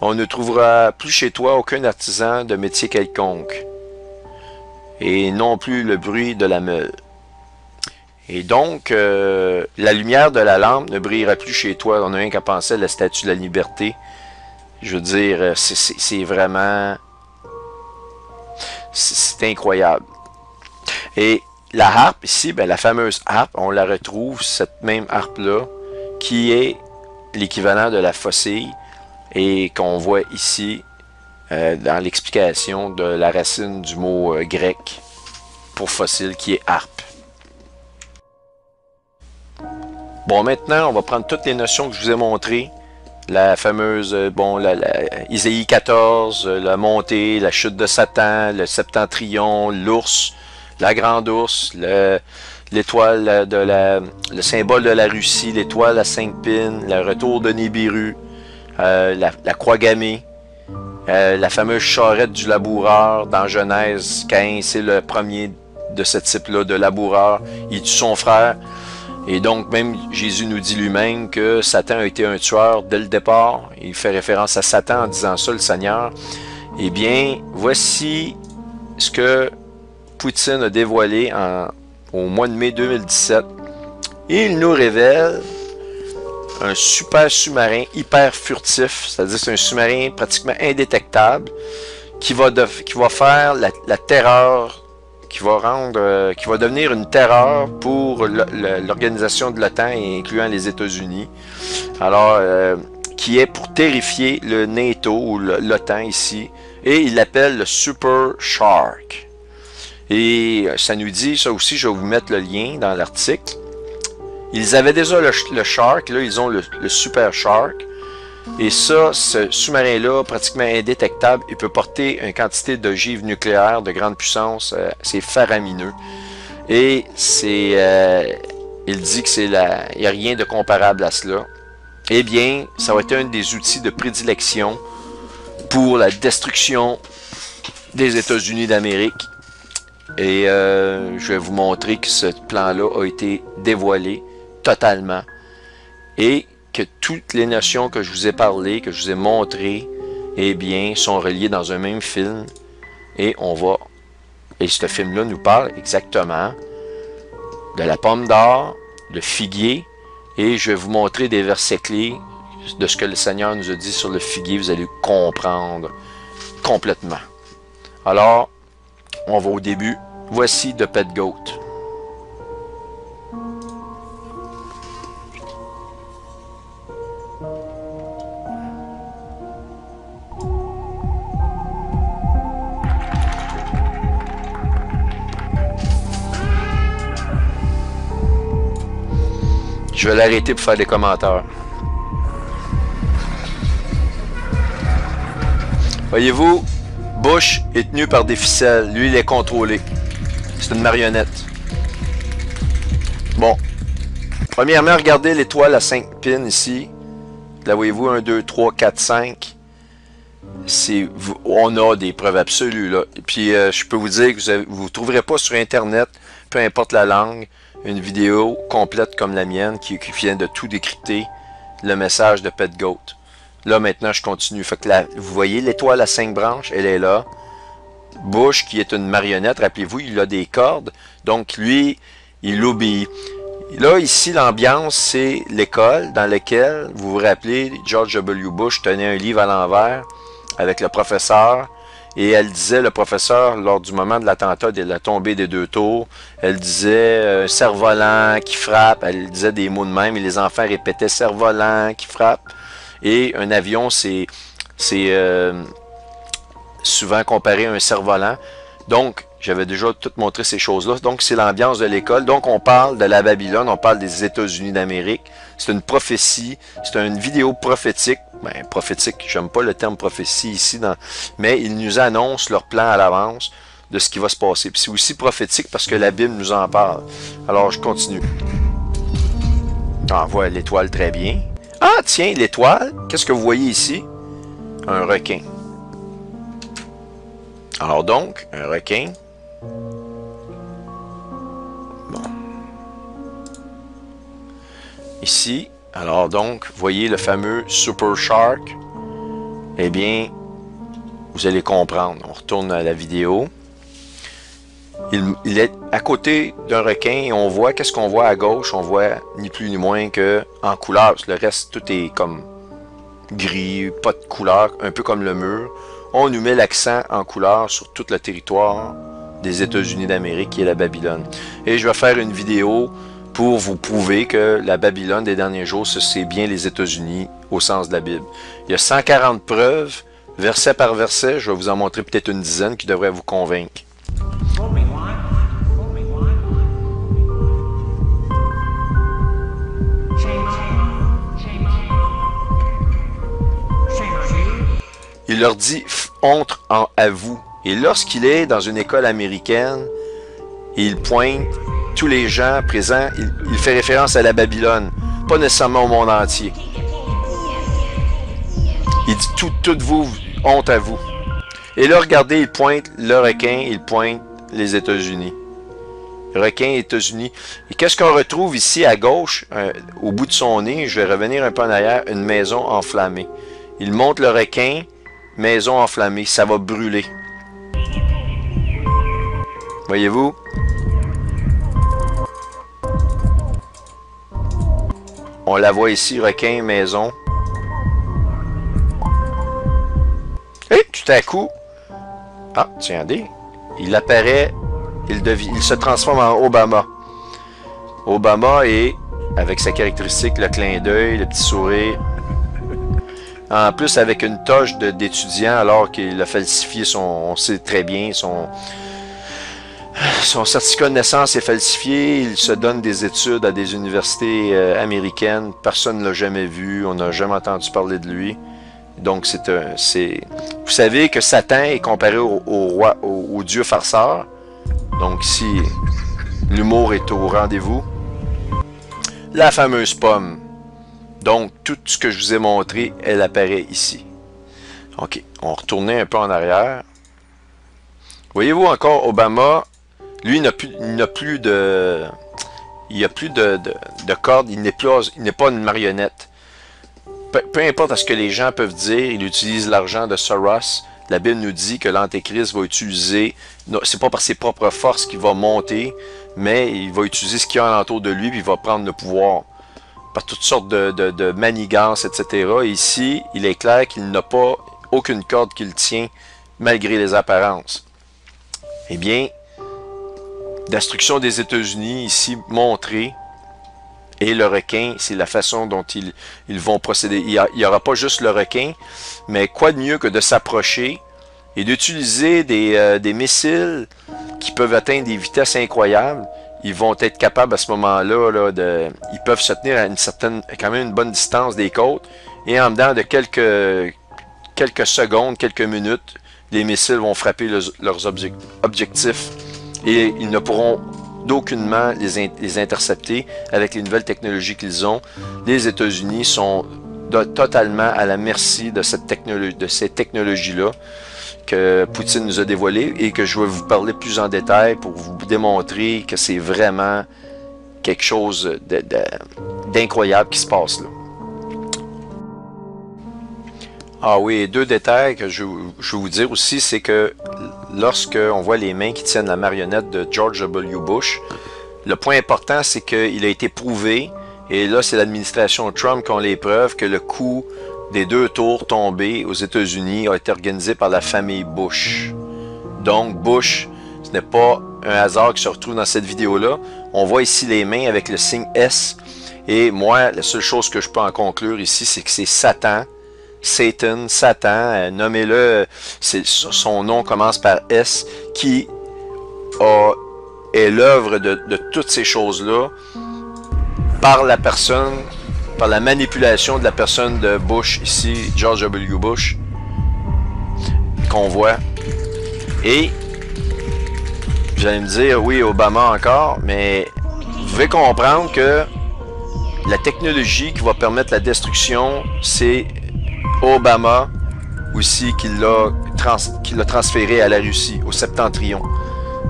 On ne trouvera plus chez toi aucun artisan de métier quelconque, et non plus le bruit de la meule. Et donc, la lumière de la lampe ne brillera plus chez toi. On n'a rien qu'à penser à la statue de la liberté. Je veux dire, c'est vraiment... C'est incroyable. Et la harpe ici, ben, la fameuse harpe, on la retrouve, cette même harpe-là, qui est l'équivalent de la faucille et qu'on voit ici dans l'explication de la racine du mot grec pour fossile qui est harpe. Bon, maintenant, on va prendre toutes les notions que je vous ai montrées. La fameuse, Isaïe 14, la montée, la chute de Satan, le septentrion, l'ours, la grande ours, l'étoile le symbole de la Russie, l'étoile à 5 pins, le retour de Nibiru, la croix gammée, la fameuse charrette du laboureur dans Genèse 15, c'est le premier de ce type-là de laboureur. Il tue son frère. Et donc, même Jésus nous dit lui-même que Satan a été un tueur dès le départ. Il fait référence à Satan en disant ça, le Seigneur. Eh bien, voici ce que Poutine a dévoilé au mois de mai 2017. Il nous révèle un super sous-marin hyper furtif, c'est-à-dire c'est un sous-marin pratiquement indétectable qui va faire la terreur, qui va devenir une terreur pour l'organisation de l'OTAN, incluant les États-Unis. Alors, qui est pour terrifier le NATO ou l'OTAN ici, et il l'appelle le Super Shark. Et ça nous dit, ça aussi, je vais vous mettre le lien dans l'article. Ils avaient déjà le Shark, là, ils ont le Super Shark. Et ça, ce sous-marin-là, pratiquement indétectable, il peut porter une quantité d'ogives nucléaires de grande puissance. C'est faramineux. Et il dit que il n'y a rien de comparable à cela. Eh bien, ça va être un des outils de prédilection pour la destruction des États-Unis d'Amérique. Et je vais vous montrer que ce plan-là a été dévoilé totalement. Et que toutes les notions que je vous ai parlé, que je vous ai montrées, eh bien, sont reliées dans un même film. Et ce film-là nous parle exactement de la pomme d'or, le figuier, et je vais vous montrer des versets clés de ce que le Seigneur nous a dit sur le figuier. Vous allez comprendre complètement. Alors, on va au début. Voici The Pet Goat. Je vais l'arrêter pour faire des commentaires. Voyez-vous, Bush est tenu par des ficelles. Lui, il est contrôlé. C'est une marionnette. Bon. Premièrement, regardez l'étoile à 5 pins ici. Là, voyez-vous, 1, 2, 3, 4, 5. On a des preuves absolues, là. Et puis, je peux vous dire que vous ne trouverez pas sur Internet, peu importe la langue, une vidéo complète comme la mienne qui vient de tout décrypter le message de Pet Goat. Là, maintenant, je continue. Fait que là, vous voyez l'étoile à 5 branches, elle est là. Bush, qui est une marionnette, rappelez-vous, il a des cordes. Donc, lui, il obéit. Là, ici, l'ambiance, c'est l'école dans laquelle, vous vous rappelez, George W. Bush tenait un livre à l'envers avec le professeur. Et elle disait, le professeur, lors du moment de l'attentat de la tombée des 2 tours, elle disait cerf-volant qui frappe, elle disait des mots de même, et les enfants répétaient cerf-volant qui frappe. Et un avion, c'est souvent comparé à un cerf-volant. Donc, j'avais déjà tout montré ces choses-là. Donc, c'est l'ambiance de l'école. Donc, on parle de la Babylone, on parle des États-Unis d'Amérique. C'est une prophétie, c'est une vidéo prophétique. Ben, prophétique, j'aime pas le terme prophétie ici, mais ils nous annoncent leur plan à l'avance de ce qui va se passer. Puis c'est aussi prophétique parce que la Bible nous en parle. Alors, je continue. On voit l'étoile très bien. Ah, tiens, l'étoile, qu'est-ce que vous voyez ici? Un requin. Alors donc, un requin. Bon. Ici, alors donc, voyez le fameux Super Shark. Eh bien, vous allez comprendre. On retourne à la vidéo. Il est à côté d'un requin et on voit, qu'est-ce qu'on voit à gauche? On voit ni plus ni moins que en couleur. Parce que le reste, tout est comme gris, pas de couleur, un peu comme le mur. On nous met l'accent en couleur sur tout le territoire des États-Unis d'Amérique, qui est la Babylone. Et je vais faire une vidéo pour vous prouver que la Babylone des derniers jours, c'est bien les États-Unis au sens de la Bible. Il y a 140 preuves, verset par verset, je vais vous en montrer peut-être une dizaine qui devraient vous convaincre. Il leur dit « honte à vous ». Et lorsqu'il est dans une école américaine, il pointe tous les gens présents, il fait référence à la Babylone, pas nécessairement au monde entier. Il dit toutes vous, honte à vous. Et là, regardez, il pointe le requin, il pointe les États-Unis. Requin, États-Unis. Et qu'est-ce qu'on retrouve ici à gauche, au bout de son nez, je vais revenir un peu en arrière, une maison enflammée. Il montre le requin, maison enflammée, ça va brûler. Voyez-vous? On la voit ici, requin, maison. Et tout à coup, ah, tiens, il apparaît, il se transforme en Obama. Obama est, avec sa caractéristique, le clin d'œil, le petit sourire. En plus, avec une toge d'étudiant, alors qu'il a falsifié on sait très bien, son certificat de naissance est falsifié, il se donne des études à des universités américaines, personne ne l'a jamais vu, on n'a jamais entendu parler de lui. Donc, vous savez que Satan est comparé au Dieu farceur. Donc, ici, l'humour est au rendez-vous. La fameuse pomme. Donc, tout ce que je vous ai montré, elle apparaît ici. OK, on retournait un peu en arrière. Voyez-vous encore, Obama, lui, il n'a plus de corde, il n'est pas une marionnette. Peu importe ce que les gens peuvent dire, il utilise l'argent de Soros. La Bible nous dit que l'Antéchrist va utiliser, c'est pas par ses propres forces qu'il va monter, mais il va utiliser ce qu'il y a alentour de lui, puis il va prendre le pouvoir par toutes sortes de manigances, etc. Et ici, il est clair qu'il n'a pas aucune corde qui le tient, malgré les apparences. Eh bien, destruction des États-Unis, ici montrée, et le requin, c'est la façon dont ils vont procéder. Il n'y aura pas juste le requin, mais quoi de mieux que de s'approcher et d'utiliser des missiles qui peuvent atteindre des vitesses incroyables. Ils vont être capables à ce moment-là, ils peuvent se tenir à quand même une bonne distance des côtes, et en dedans de quelques secondes, quelques minutes, les missiles vont frapper leurs objectifs et ils ne pourront d'aucunement les intercepter avec les nouvelles technologies qu'ils ont. Les États-Unis sont totalement à la merci de ces technologies-là que Poutine nous a dévoilées et que je vais vous parler plus en détail pour vous démontrer que c'est vraiment quelque chose d'incroyable qui se passe là. Ah oui, deux détails que je veux vous dire aussi, c'est que lorsque on voit les mains qui tiennent la marionnette de George W. Bush, le point important, c'est qu'il a été prouvé, et là c'est l'administration Trump qui a les preuves, que le coup des 2 tours tombés aux États-Unis a été organisé par la famille Bush. Donc Bush, ce n'est pas un hasard qui se retrouve dans cette vidéo-là. On voit ici les mains avec le signe S, et moi, la seule chose que je peux en conclure ici, c'est que c'est Satan, Satan, nommez-le, son nom commence par S, qui est l'œuvre de toutes ces choses-là par la personne, par la manipulation de la personne de Bush, ici, George W. Bush, qu'on voit. Et, vous allez me dire, oui, Obama encore, mais vous devez comprendre que la technologie qui va permettre la destruction, c'est Obama aussi qui l'a transféré à la Russie, au septentrion.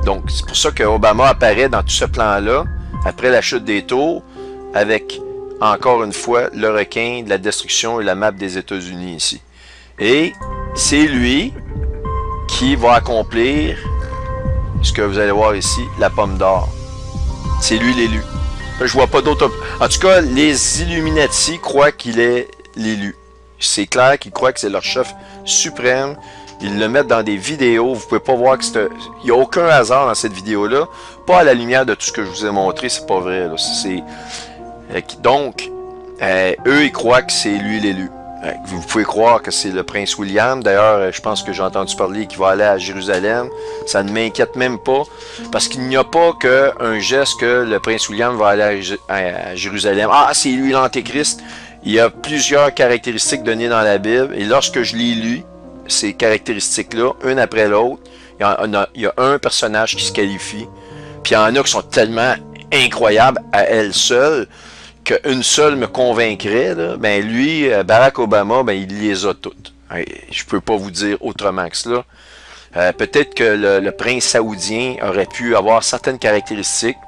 Donc, c'est pour ça que Obama apparaît dans tout ce plan-là, après la chute des tours, avec, encore une fois, le requin de la destruction et la map des États-Unis ici. Et c'est lui qui va accomplir ce que vous allez voir ici, la pomme d'or. C'est lui l'élu. Je vois pas d'autres... En tout cas, les Illuminati croient qu'il est l'élu. C'est clair qu'ils croient que c'est leur chef suprême, Ils le mettent dans des vidéos. Vous pouvez pas voir que c'est... Il n'y a aucun hasard dans cette vidéo-là. Pas à la lumière de tout ce que je vous ai montré. C'est pas vrai. Là. Donc, eux, ils croient que c'est lui l'élu. Vous pouvez croire que c'est le prince William. D'ailleurs, je pense que j'ai entendu parler qu'il va aller à Jérusalem. Ça ne m'inquiète même pas. Parce qu'il n'y a pas qu'un geste que le prince William va aller à Jérusalem. Ah, c'est lui l'Antéchrist. Il y a plusieurs caractéristiques données dans la Bible. Et lorsque je l'ai lu, ces caractéristiques-là, une après l'autre, il y a un personnage qui se qualifie. Puis il y en a qui sont tellement incroyables à elles seules qu'une seule me convaincrait. Là. Ben lui, Barack Obama, ben il les a toutes. Je peux pas vous dire autrement que cela. Peut-être que le prince saoudien aurait pu avoir certaines caractéristiques.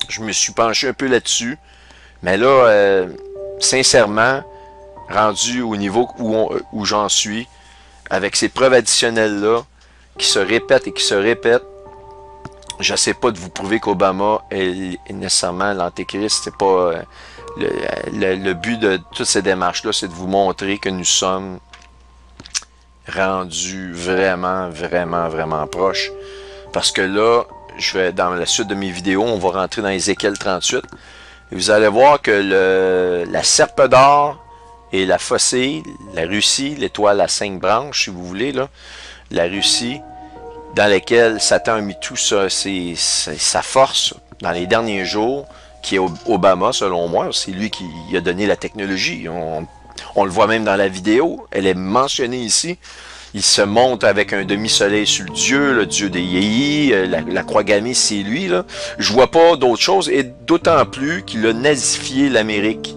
Je me suis penché un peu là-dessus. Mais là, sincèrement, rendu au niveau où j'en suis, avec ces preuves additionnelles-là, qui se répètent et qui se répètent, je ne sais pas de vous prouver qu'Obama est nécessairement l'antéchrist. C'est pas le but de toutes ces démarches-là, c'est de vous montrer que nous sommes rendus vraiment, vraiment, vraiment proches. Parce que là, dans la suite de mes vidéos, on va rentrer dans Ézéchiel 38. Et vous allez voir que la serpe d'or et la fossée, la Russie, l'étoile à 5 branches, si vous voulez, là, la Russie, dans laquelle Satan a mis tout ça, sa force dans les derniers jours, qui est Obama, selon moi. C'est lui qui a donné la technologie. On le voit même dans la vidéo. Elle est mentionnée ici. Il se monte avec un demi-soleil sur le dieu des Yéhi, la croix gammée, c'est lui. Là. Je vois pas d'autre chose, et d'autant plus qu'il a nazifié l'Amérique.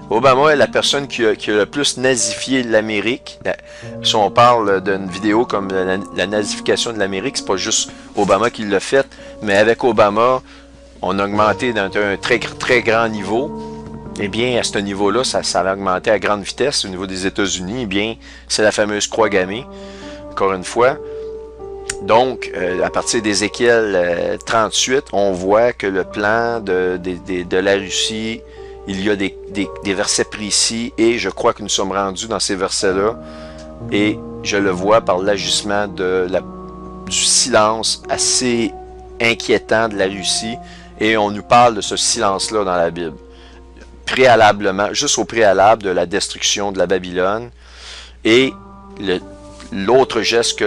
Obama est la personne qui a le plus nazifié l'Amérique. Si on parle d'une vidéo comme la nazification de l'Amérique, c'est pas juste Obama qui l'a fait, mais avec Obama, on a augmenté dans un très, très grand niveau. Eh bien, à ce niveau-là, ça a augmenté à grande vitesse au niveau des États-Unis. Eh bien, c'est la fameuse croix gammée, encore une fois. Donc, à partir d'Ézéchiel 38, on voit que le plan de la Russie, il y a des versets précis, et je crois que nous sommes rendus dans ces versets-là. Et je le vois par l'agissement du silence assez inquiétant de la Russie. Et on nous parle de ce silence-là dans la Bible. Préalablement, juste au préalable de la destruction de la Babylone. Et l'autre geste que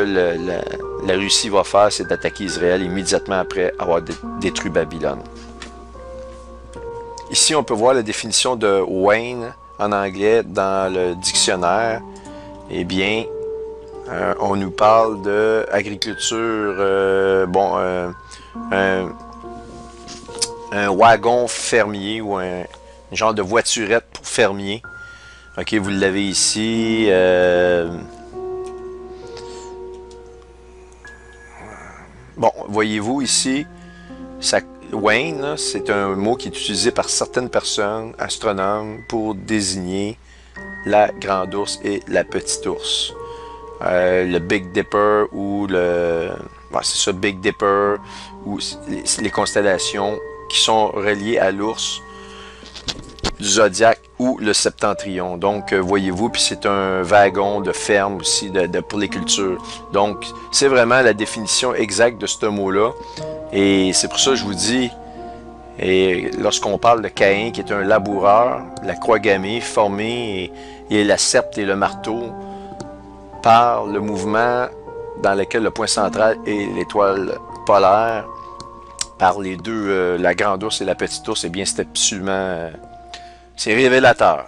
la Russie va faire, c'est d'attaquer Israël immédiatement après avoir détruit Babylone. Ici, on peut voir la définition de Wayne en anglais dans le dictionnaire. Eh bien, on nous parle de agriculture, un wagon fermier ou un genre de voiturette pour fermier. Ok, vous l'avez ici. Bon, voyez-vous ici, Wayne, c'est un mot qui est utilisé par certaines personnes, astronomes, pour désigner la grande ours et la petite ours. Le Big Dipper ou c'est ça, Big Dipper, ou les constellations qui sont reliées à l'ours du zodiaque ou le septentrion. Donc, voyez-vous, puis c'est un wagon de ferme aussi pour les cultures. Donc, c'est vraiment la définition exacte de ce mot-là. Et c'est pour ça que je vous dis, et lorsqu'on parle de Caïn, qui est un laboureur, la croix gammée formée et la serpe et le marteau, par le mouvement dans lequel le point central est l'étoile polaire, par les deux, la grande ours et la petite ours, eh bien, c'est absolument... c'est révélateur.